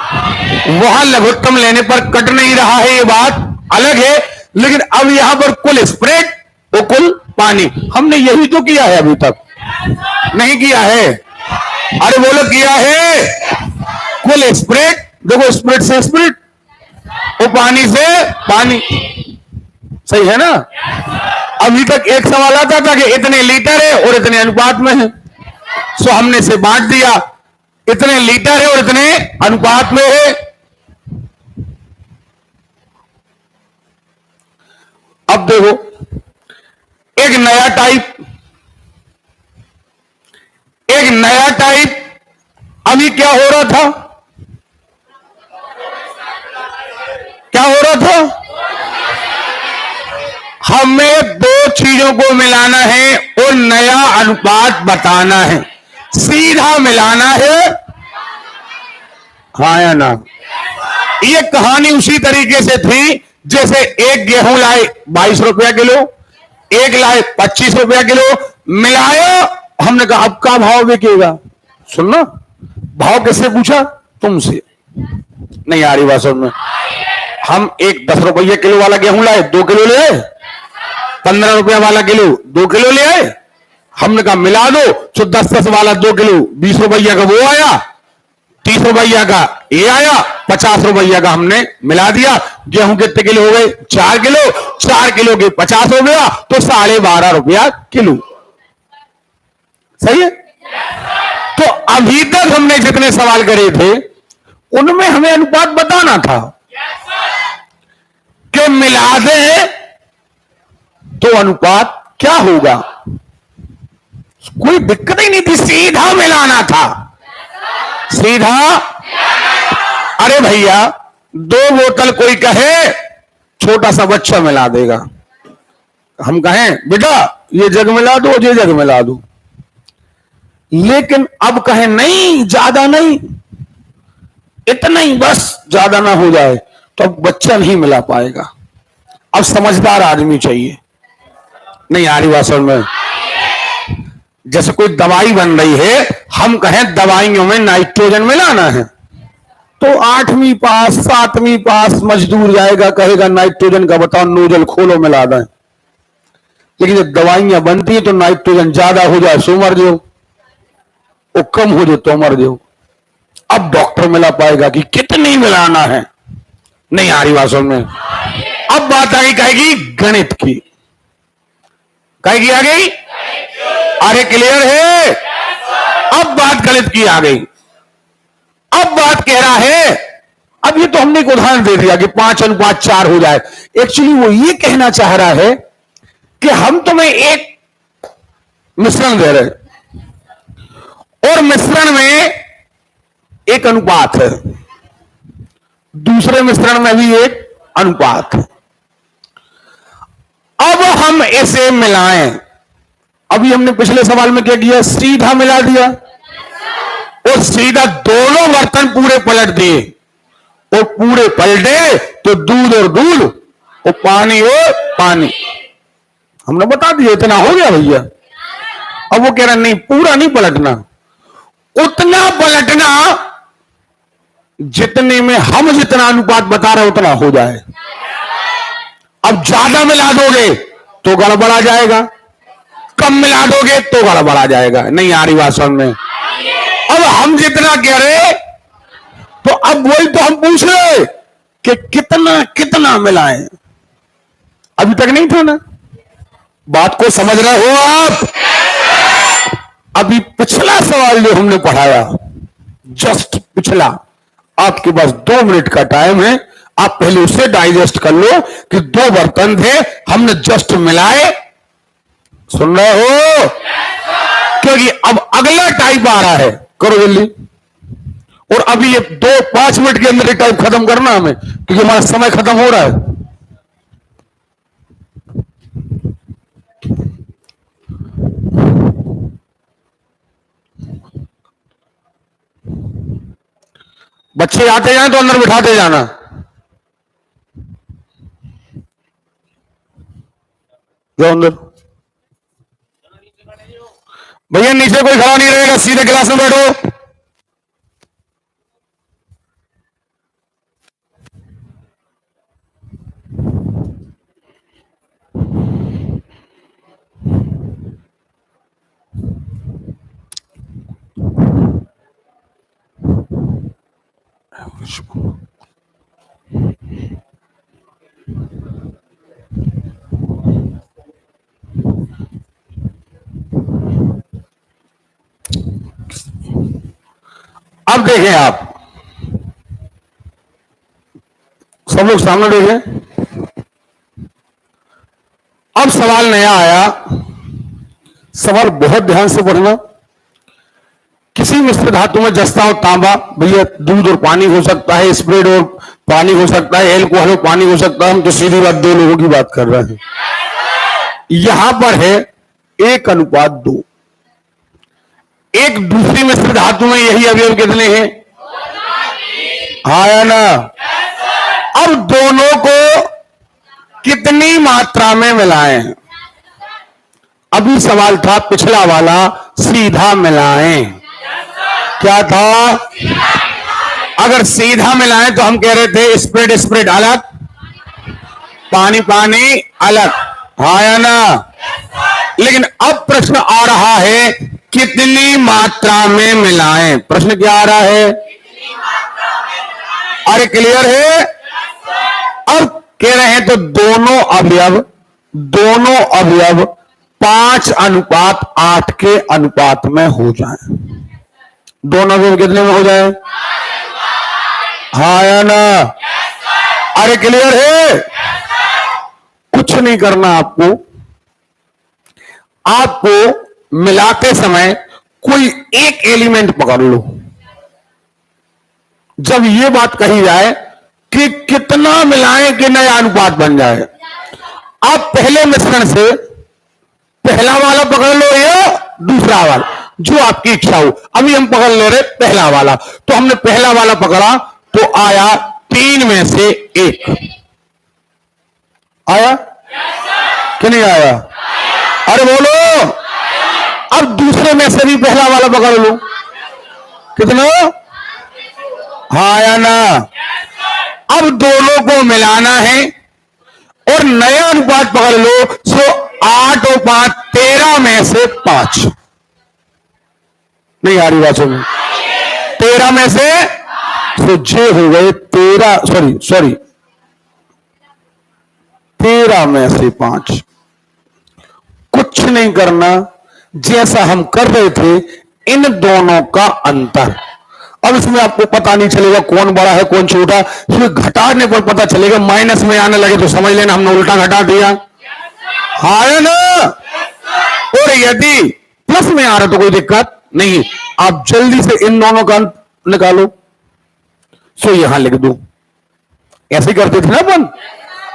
वहां लघुत्तम लेने पर कट नहीं रहा है, ये बात अलग है। लेकिन अब यहां पर कुल स्प्रेड और कुल पानी, हमने यही तो किया है, अभी तक नहीं किया है। अरे बोलो किया है। कुल स्प्रेड, देखो स्प्रेड से स्प्रेड और पानी से पानी, सही है ना? अभी तक एक सवाल आता था कि इतने लीटर है और इतने अनुपात में है, सो हमने से बांट दिया, इतने लीटर है और इतने अनुपात में है। अब देखो एक नया टाइप, अभी क्या हो रहा था? क्या हो रहा था? हमें 2 चीजों को मिलाना है और नया अनुपात बताना है, सीधा मिलाना है, हाँ या ना? ये कहानी उसी तरीके से थी जैसे एक गेहूं लाए 22 रुपया किलो, एक लाए 25 रुपया किलो, मिलाया, हमने कहा अब का भाव बिकेगा। सुनना, भाव किससे पूछा? तुमसे। नहीं आ रही बात समझ में? हम एक 10 रुपया किलो वाला गेहूं लाए, 2 किलो ले आए, 15 रुपया वाला किलो 2 किलो ले आए। हमने कहा मिला दो, तो 10 वाला 2 किलो 20 रुपया का वो आया, 30 रुपया का ये आया, 50 रुपया का हमने मिला दिया। गेहूं कितने किलो हो गए? 4 किलो, 4 किलो के 50 हो गया, तो 12.5 रुपया किलो, सही है? तो अभी तक हमने जितने सवाल करे थे उनमें हमें अनुपात बताना था कि मिला दे तो अनुपात क्या होगा। कोई दिक्कत ही नहीं थी, सीधा मिलाना था, सीधा। अरे भैया 2 बोतल कोई कहे छोटा सा बच्चा मिला देगा, हम कहें बेटा ये जग मिला दो, ये जग मिला दो। लेकिन अब कहें नहीं, ज्यादा नहीं, इतना ही बस, ज्यादा ना हो जाए, तो अब बच्चा नहीं मिला पाएगा। अब समझदार आदमी चाहिए। नहीं आ रही बात समझ में? जैसे कोई दवाई बन रही है, हम कहें दवाइयों में नाइट्रोजन मिलाना है, तो 8वीं पास 7वीं पास मजदूर जाएगा, कहेगा नाइट्रोजन का बताओ, नोजल खोलो मिला दें। लेकिन जब दवाइयां बनती है तो नाइट्रोजन ज्यादा हो जाए सो मर जाओ, वो कम हो जाए तो मर जाओ। अब डॉक्टर मिला पाएगा कि कितनी मिलाना है, नहीं आ रही बात में। अब बात आई कहेगी गणित की, कहेगी आ गई, अरे क्लियर है। अब बात गणित की आ गई। अब बात कह रहा है, अब ये तो हमने एक उदाहरण दे दिया कि 5:4 हो जाए। एक्चुअली वो ये कहना चाह रहा है कि हम तुम्हें एक मिश्रण दे रहे और मिश्रण में एक अनुपात है, दूसरे मिश्रण में भी एक अनुपात है। अब हम इसे मिलाएं। अभी हमने पिछले सवाल में क्या किया, सीधा मिला दिया और सीधा दोनों बर्तन पूरे पलट दिए, और पूरे पलटे तो दूध और दूध और पानी और पानी। हमने बता दिया इतना हो गया भैया। अब वो कह रहा नहीं, पूरा नहीं पलटना, उतना पलटना जितने में हम जितना अनुपात बता रहे उतना हो जाए। अब ज्यादा मिला दोगे तो गड़बड़ा जाएगा, कम मिला दोगे तो गड़बड़ा जाएगा। नहीं आ रही बात समझ में। अब हम जितना कह रहे तो अब वही तो हम पूछ रहे कि कितना कितना मिलाएं। अभी तक नहीं था ना, बात को समझ रहे हो आप। अभी पिछला सवाल जो हमने पढ़ाया, जस्ट पिछला, आपके पास 2 मिनट का टाइम है, आप पहले उसे डाइजेस्ट कर लो कि 2 बर्तन थे, हमने जस्ट मिलाए। सुन रहे हो? क्योंकि अब अगला टाइप आ रहा है, करो जल्दी। और अभी ये 5 मिनट के अंदर ये टाइप खत्म करना हमें, क्योंकि हमारा समय खत्म हो रहा है। बच्चे आते जाए तो अंदर बिठाते जाना। जो अंदर भैया नीचे कोई खड़ा नहीं रहेगा, सीधे क्लास में बैठो। अब देखें, आप सब लोग सामने देखें। अब सवाल नया आया, सवाल बहुत ध्यान से पढ़ना। किसी मिश्र धातु में जस्ता और तांबा, भैया दूध और पानी हो सकता है, स्प्रेड और पानी हो सकता है, एल्कोहल और पानी हो सकता है। हम तो सीधी बात 2 लोगों की बात कर रहे हैं। यहां पर है 1:2। एक दूसरी मिश्र धातु में यही अवयव कितने हैं? हाँ या ना? अब दोनों को कितनी मात्रा में मिलाएं? अभी सवाल था पिछला वाला, सीधा मिलाएं। क्या था? अगर सीधा मिलाएं तो हम कह रहे थे स्प्रेड स्प्रेड अलग, पानी पानी अलग। हाँ या ना? लेकिन अब प्रश्न आ रहा है कितनी मात्रा में मिलाएं। प्रश्न क्या आ रहा है? अरे क्लियर है? अब कह रहे हैं तो दोनों अवयव 5:8 के अनुपात में हो जाए। दोनों अवयव कितने में हो जाए? हाँ या ना? अरे क्लियर है? कुछ नहीं करना आपको मिलाते समय कोई एक एलिमेंट पकड़ लो। जब ये बात कही जाए कि कितना मिलाएं कि नया अनुपात बन जाए, आप पहले मिश्रण से पहला वाला पकड़ लो या दूसरा वाला, जो आपकी इच्छा हो। अभी हम पकड़ ले रहे पहला वाला, तो हमने पहला वाला पकड़ा तो आया 3 में से 1 आया कि नहीं आया? अरे बोलो। अब दूसरे में से भी पहला वाला पकड़ लो, कितना? हाँ या ना? अब दोनों को मिलाना है और नया अनुपात पकड़ लो, सो 8 और 5 13 में से 5। नहीं आ रही बात समझ? 13 में से तो जे हो गए 13, सॉरी 13 में से 5। कुछ नहीं करना, जैसा हम कर रहे थे इन दोनों का अंतर। अब इसमें आपको पता नहीं चलेगा कौन बड़ा है कौन छोटा, फिर घटाने पर पता चलेगा। माइनस में आने लगे तो समझ लेना हमने उल्टा घटा दिया, है ना। और यदि प्लस में आ रहा तो कोई दिक्कत नहीं, आप जल्दी से इन दोनों का अंत निकालो। सो यहां लिख दो, ऐसे करते थे ना अपन।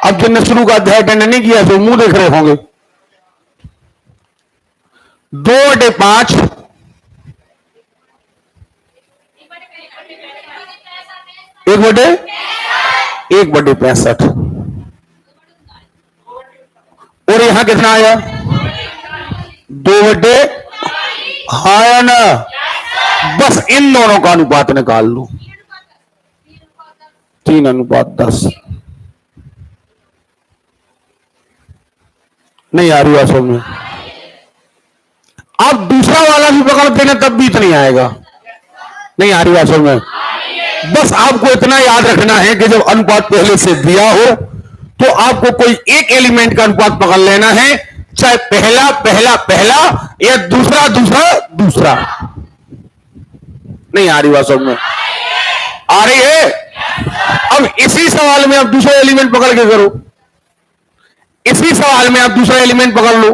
अब जिनने शुरू का अध्याय अटेंड नहीं किया तो मुंह देख रहे होंगे। 2/5 1/65 और यहां कितना आया 2/, आया ना। बस इन दोनों का अनुपात निकाल लो, 3:10। नहीं आ रही बात समझ में? अब दूसरा वाला भी पकड़ देना तब भी इतना नहीं आएगा। नहीं आ रही बात समझ में? बस आपको इतना याद रखना है कि जब अनुपात पहले से दिया हो तो आपको कोई एक एलिमेंट का अनुपात पकड़ लेना है, चाहे पहला पहला पहला या दूसरा दूसरा दूसरा। नहीं आ रही बात समझ में? आ रही है? अब इसी सवाल में आप दूसरा एलिमेंट पकड़ के करो, इसी सवाल में आप दूसरा एलिमेंट पकड़ लो,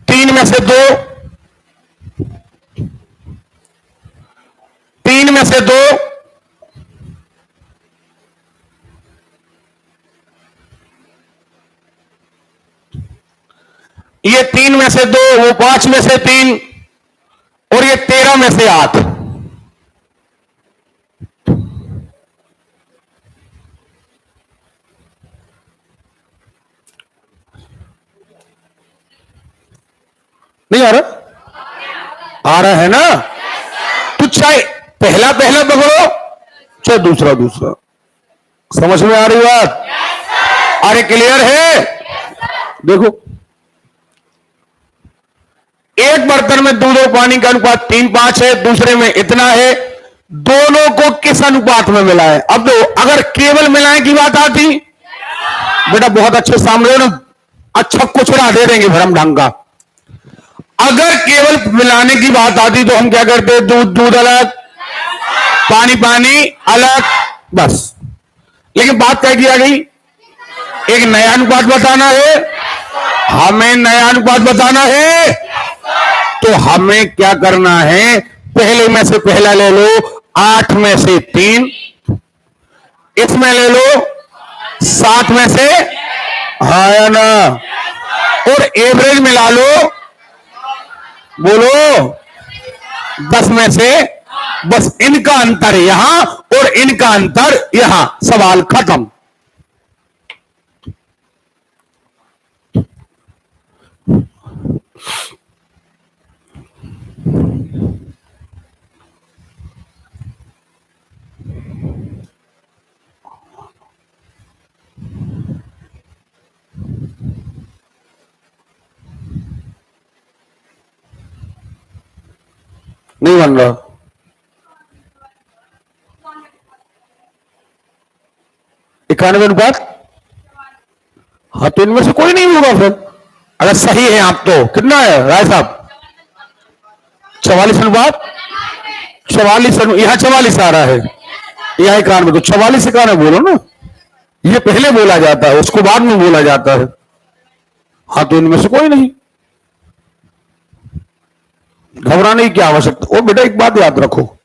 3 में से 2, 3 में से 2, ये 3 में से 2, वो 5 में से 3 और ये 13 में से 8। नहीं आ रहा? आ रहा है ना? तो चाहे पहला पहला पकड़ो चाहे दूसरा दूसरा। समझ में आ रही बात? अरे क्लियर है? देखो, एक बर्तन में दूध और पानी का अनुपात 3:5 है, दूसरे में इतना है। दोनों को किस अनुपात में मिलाएं? अब दो, अगर केवल मिलाएं की बात आती बेटा बहुत अच्छे सामने हो ना, अच्छा कुचड़ा दे देंगे भरम ढंग का। अगर केवल मिलाने की बात आती तो हम क्या करते? दूध दूध अलग, पानी पानी अलग, बस। लेकिन बात क्या की आ गई? एक नया अनुपात बताना है, हमें नया अनुपात बताना है। तो हमें क्या करना है? पहले में से पहला ले लो, 8 में से 3, इसमें ले लो 7 में से, है ना। और एवरेज मिला लो, बोलो 10 में से। बस इनका अंतर यहां और इनका अंतर यहां, सवाल खत्म। नहीं बन रहा? 91 अनुपात? हाँ, तो इनमें से कोई नहीं होगा फिर, अगर सही है आप तो। कितना है राय साहब? 44 अनुपात? 44, यहां 44 आ रहा है, यहां 91, तो 44 91 बोलो ना। ये पहले बोला जाता है, उसको बाद में बोला जाता है। हाँ, तो इनमें से कोई नहीं, घबराने की क्या आवश्यकता। और बेटा एक बात याद रखो,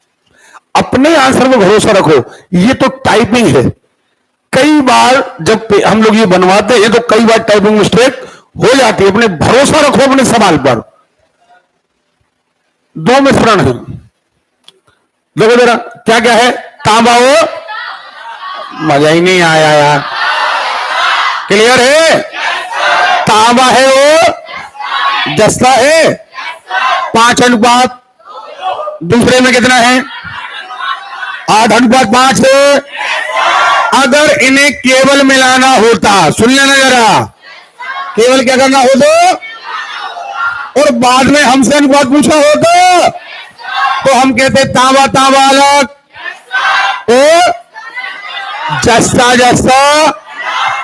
अपने आंसर में भरोसा रखो। ये तो टाइपिंग है, कई बार जब हम लोग ये बनवाते हैं तो कई बार टाइपिंग मिस्टेक हो जाती है। अपने भरोसा रखो अपने सवाल पर। 2 मिश्रण है, देखो जरा क्या क्या है। तांबा हो, मजा ही नहीं आया यार। क्लियर है? तांबा है वो, जस्ता है 5 अनुपात, दूसरे में कितना है 8 अनुपात 5 है। अगर इन्हें केवल मिलाना होता, सुन लेना जरा, केवल क्या करना होता और बाद में हमसे अनुपात पूछा होता तो हम कहते तांबा तांबा अलग और जस्ता जस्ता।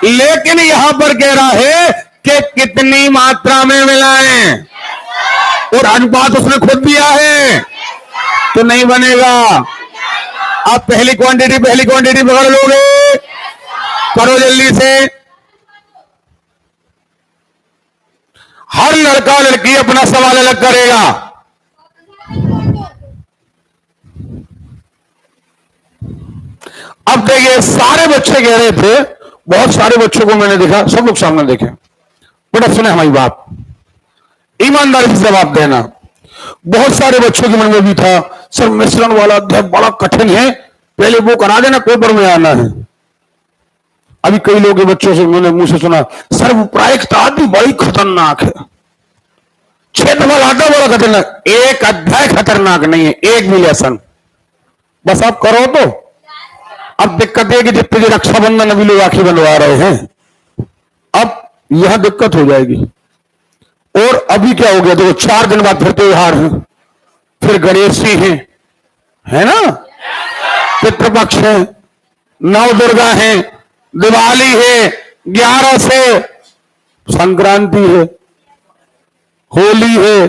लेकिन यहां पर कह रहा है कि कितनी मात्रा में मिलाएं और अनुपात उसने खुद दिया है तो नहीं बनेगा। आप पहली क्वांटिटी पकड़ लोगे, करो जल्दी से। हर लड़का लड़की अपना सवाल अलग करेगा। अब देखिए, सारे बच्चे कह रहे थे, बहुत सारे बच्चों को मैंने देखा, सब लोग सामने देखे, बेटा सुने हमारी बात, ईमानदारी से जवाब देना। बहुत सारे बच्चों के मन में भी था, सर मिश्रण वाला अध्याय बड़ा कठिन है, पहले वो करा देना, पेपर में आना है। अभी कई लोगों के बच्चों से मैंने मुंह से सुना, सर वो प्रायिकता आदि बड़ी खतरनाक है, 6 दफा आता बड़ा खतरनाक। एक अध्याय खतरनाक नहीं है, एक भी लेसन बस आप करो तो। अब दिक्कत है कि जितने जो रक्षाबंधन अभी लोग राखी बनवा रहे हैं, अब यह दिक्कत हो जाएगी। और अभी क्या हो गया, देखो 4 दिन बाद फिर त्योहार है, फिर गणेश जी है ना, पितृपक्ष है, नव दुर्गा है, दिवाली है, 11 से संक्रांति है, होली है।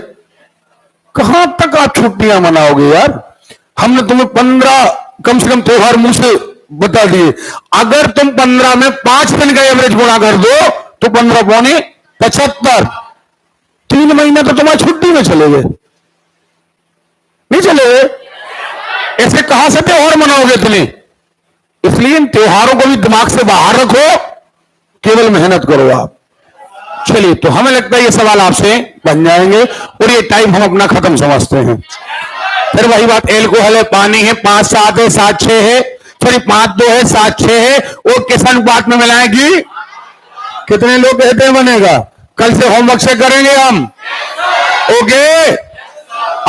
कहां तक आप छुट्टियां मनाओगे यार? हमने तुम्हें 15 कम से कम त्योहार मुंह से बता दिए। अगर तुम 15 में 5 दिन का एवरेज गुणा कर दो तो 15 पौने 75, 3 महीने तो तुम्हारी छुट्टी में चले गए, नहीं चले गए? ऐसे कहां से त्योहार मनाओगे तुम्हें? इसलिए इन त्योहारों को भी दिमाग से बाहर रखो, केवल मेहनत करो आप। चलिए, तो हमें लगता है ये सवाल आपसे बन जाएंगे और ये टाइम हम अपना खत्म समझते हैं। फिर वही बात, एल्कोहल है, पानी है, 5 7 है, 7 6 है, सॉरी 5 2 है, 7 6 है, वो किस अनुपात में मिलाएगी? कितने लोग कहते हैं बनेगा? कल से होमवर्क से करेंगे हम, ओके।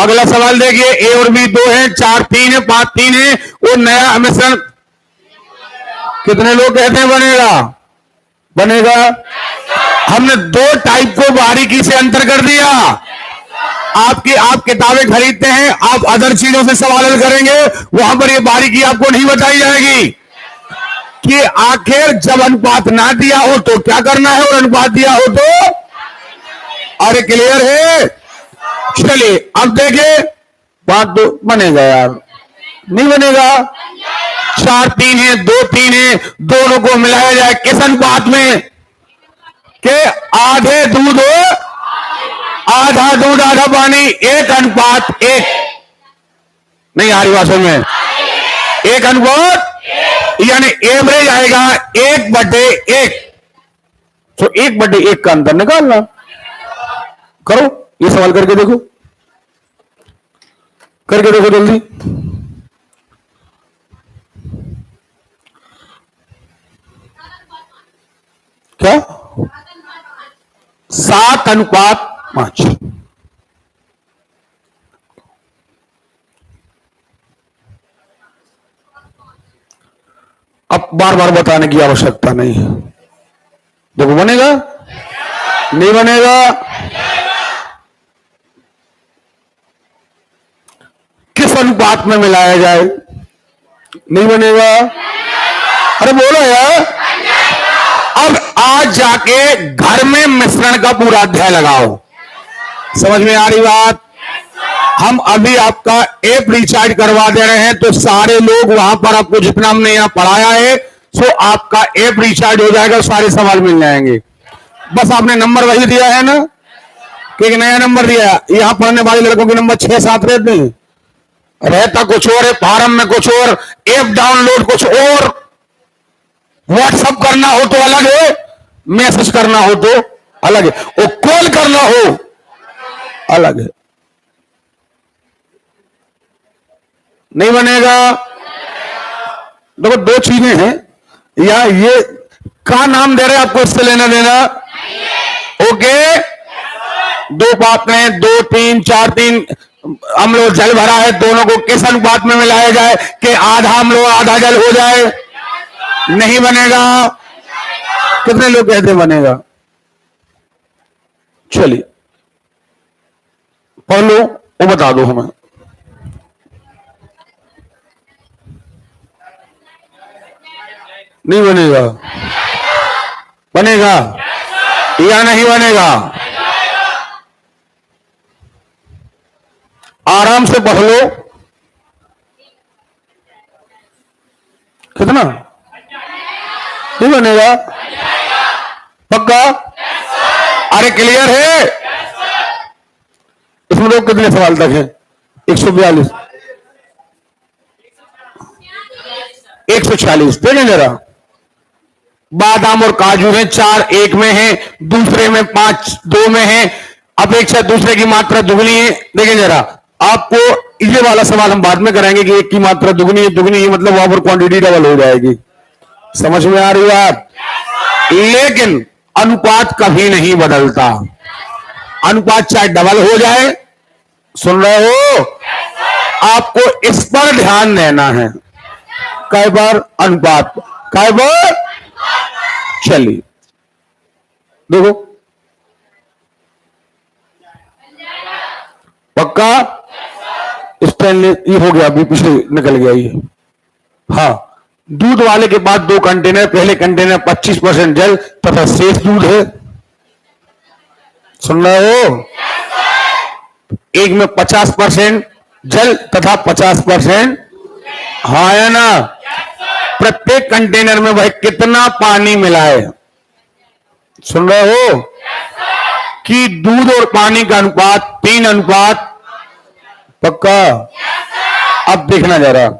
अगला सवाल देखिए, ए और बी 2 है, 4 3 है, 5 3 है, वो नया मिश्रण कितने लोग कहते हैं बनेगा? हमने 2 टाइप को बारीकी से अंतर कर दिया। आप किताबें खरीदते हैं, आप अदर चीजों से सवाल हल करेंगे, वहां पर ये बारीकी आपको नहीं बताई जाएगी कि आखिर जब अनुपात ना दिया हो तो क्या करना है और अनुपात दिया हो तो। अरे क्लियर है? चलिए अब देखिए, बात तो बनेगा यार, नहीं बनेगा? 4 3 है, 2 3 है, दोनों को मिलाया जाए किस अनुपात में? के आधे दूध आधा दूध आधा पानी, 1 अनुपात 1। नहीं आ रही बात में? 1 अनुपात, यानी एवरेज आएगा 1/1। तो 1/1 का अंतर निकालना। करो ये सवाल करके देखो, जल्दी। क्या? 7:5। अब बार बार बताने की आवश्यकता नहीं है। देखो बनेगा, नहीं बनेगा? किस अनुपात में मिलाया जाए? नहीं बनेगा? अरे बोलो यार। अब आज जाके घर में मिश्रण का पूरा अध्याय लगाओ। समझ में आ रही बात? हम अभी आपका ऐप रिचार्ज करवा दे रहे हैं, तो सारे लोग वहां पर आपको जितना हमने यहां पढ़ाया है, सो आपका ऐप रिचार्ज हो जाएगा, सारे सवाल मिल जाएंगे। बस आपने नंबर वही दिया है ना, कि एक नया नंबर दिया। यहां पढ़ने वाले लड़कों के नंबर 6 7 रहते हैं, रहता कुछ और है, फार्म में कुछ और, ऐप डाउनलोड कुछ और, व्हाट्सएप करना हो तो अलग है, मैसेज करना हो तो अलग है, और कॉल करना हो अलग है। नहीं बनेगा? देखो 2 चीजें हैं, या ये का नाम दे रहे हैं आपको, इससे लेना देना, ओके। 2 बातें, 2 3 4 3 हम लोग जल भरा है, दोनों को किस अनुपात में मिलाया जाए कि आधा हम लोग आधा जल हो जाए? नहीं बनेगा। कितने लोग कहते बनेगा? चलिए पढ़ लो, वो बता दो हमें। नहीं बनेगा? बनेगा या नहीं बनेगा? आराम से पढ़ लो। कितना? नहीं बनेगा? पक्का? अरे क्लियर है? इसमें लोग कितने सवाल तक है? 142, 140। देखें जरा, बादाम और काजू हैं, 4 एक में है, दूसरे में 5 2 में है, अपेक्षा दूसरे की मात्रा दुगनी है। देखें जरा, आपको ये वाला सवाल हम बाद में कराएंगे कि एक की मात्रा दुगनी है, दुगनी है मतलब वहां पर क्वांटिटी डबल हो जाएगी। समझ में आ रही है बात? लेकिन अनुपात कभी नहीं बदलता। अनुपात चाहे डबल हो जाए, सुन रहे हो? आपको इस पर ध्यान देना है। कई बार अनुपात, कई बार। चलिए देखो, पक्का? स्टेनलेस ये हो गया, अभी पीछे निकल गया ये। हाँ, दूध वाले के पास 2 कंटेनर, पहले कंटेनर 25% जल तथा शेष दूध है। सुन रहे हो? एक में 50% जल तथा 50%, हाँ है ना? प्रत्येक कंटेनर में वह कितना पानी मिलाए? सुन रहे हो? कि दूध और पानी का अनुपात 3:1। पक्का? अब देखना जरा,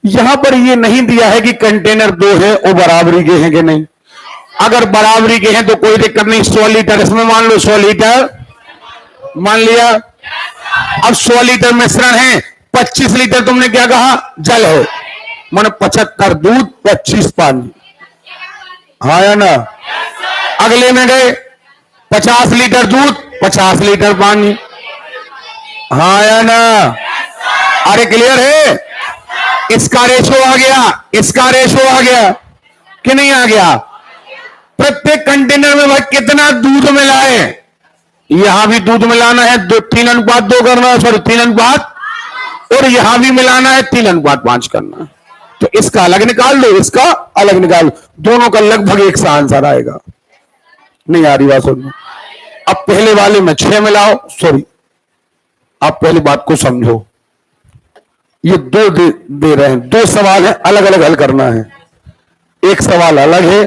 यहां पर ये नहीं दिया है कि कंटेनर 2 है वो बराबरी के हैं कि नहीं। अगर बराबरी के हैं तो कोई दिक्कत नहीं। 100 लीटर इसमें मान लो, 100 लीटर मान लिया। अब 100 लीटर मिश्रण है, 25 लीटर तुमने क्या कहा? जल है, माने 75 दूध 25 पानी, हाँ या ना? अगले में गए 50 लीटर दूध 50 लीटर पानी, हाँ या ना? अरे क्लियर है? इसका रेशो आ गया, इसका रेशो आ गया कि नहीं आ गया? प्रत्येक कंटेनर में भाई कितना दूध मिलाए? यहां भी दूध मिलाना है, 3:2 करना है, सॉरी 3:5, और यहां भी मिलाना है 3:5 करना है। तो इसका अलग निकाल दो, इसका अलग निकाल दो, दोनों का लगभग एक सा आंसर आएगा। नहीं आ रही बात सुनना? अब पहले वाले में 6 मिलाओ, सॉरी आप पहली बात को समझो, ये 2 दे रहे हैं, 2 सवाल है, अलग अलग हल करना है। एक सवाल अलग है,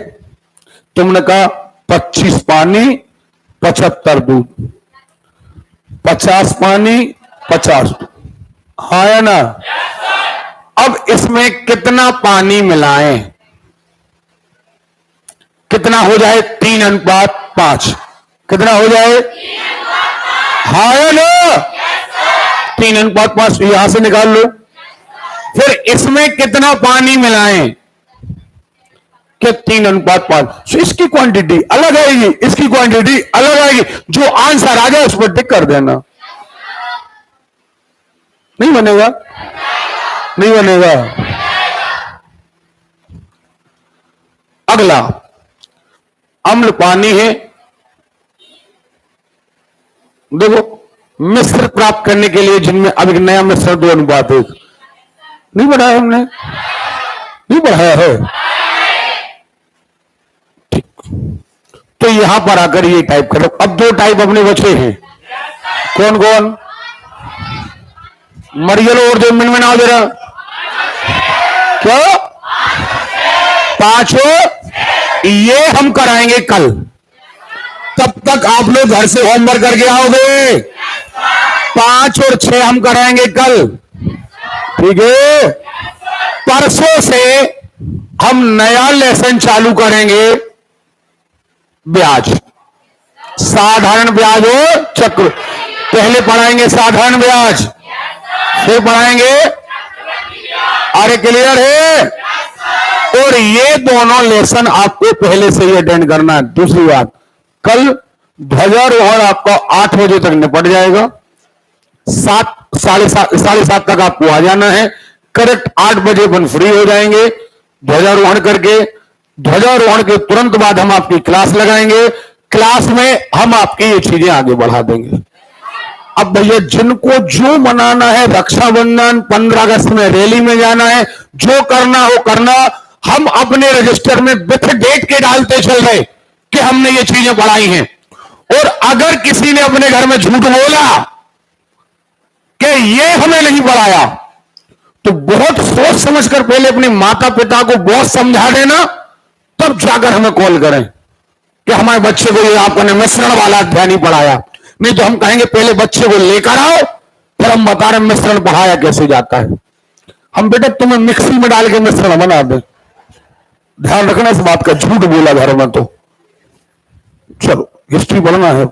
तुमने कहा 25 पानी 75 दूध, 50 पानी 50 दूध, हाँ है ना? अब इसमें कितना पानी मिलाएं? कितना हो जाए? 3:5। कितना हो जाए? हाँ है ना? 3:5 यहां से निकाल लो। फिर इसमें कितना पानी मिलाएं? कि 3:5। तो इसकी क्वांटिटी अलग आएगी, इसकी क्वांटिटी अलग आएगी। जो आंसर आ जाए उस पर टिक कर देना। नहीं बनेगा? नहीं बनेगा? अगला, अम्ल पानी है। देखो, मिश्र प्राप्त करने के लिए जिनमें अब एक नया मिश्रण 2:1 नहीं बढ़ाया हमने, नहीं बढ़ाया है। ठीक, तो यहां पर आकर ये टाइप करो। अब 2 टाइप अपने बचे हैं, कौन कौन? मरियल और 2 मिनट में ना हो जरा, क्यों? 5 ये हम कराएंगे कल। तब तक आप लोग घर से होमवर्क करके आओगे। 5 और 6 हम कराएंगे कल, ठीक है? परसों से हम नया लेसन चालू करेंगे, ब्याज, साधारण ब्याज और चक्र। पहले पढ़ाएंगे साधारण ब्याज, फिर पढ़ाएंगे, अरे क्लियर है? और ये दोनों लेसन आपको पहले से ही अटेंड करना है। दूसरी बात, कल ध्वजारोहण आपका 8 बजे तक निपट जाएगा, 7:30 तक आपको आ जाना है। करेक्ट 8 बजे अपन फ्री हो जाएंगे, ध्वजारोहण करके ध्वजारोहण के तुरंत बाद हम आपकी क्लास लगाएंगे। क्लास में हम आपकी ये चीजें आगे बढ़ा देंगे। अब भैया जिनको जो मनाना है, रक्षाबंधन, 15 अगस्त में रैली में जाना है, जो करना हो करना, हम अपने रजिस्टर में विथ डेट के डालते चल रहे कि हमने ये चीजें पढ़ाई हैं। और अगर किसी ने अपने घर में झूठ बोला कि ये हमें नहीं पढ़ाया, तो बहुत सोच समझकर पहले अपने माता पिता को बहुत समझा देना, तब जाकर हमें कॉल करें कि हमारे बच्चे को ये आपने मिश्रण वाला अध्याय नहीं पढ़ाया। नहीं तो हम कहेंगे पहले बच्चे को लेकर आओ, फिर हम बता रहे मिश्रण पढ़ाया कैसे जाता है। हम बेटा तुम्हें मिक्सी में डाल के मिश्रण बना दे। ध्यान रखना इस बात का, झूठ बोला घर में तो। चलो हिस्ट्री पढ़ना है।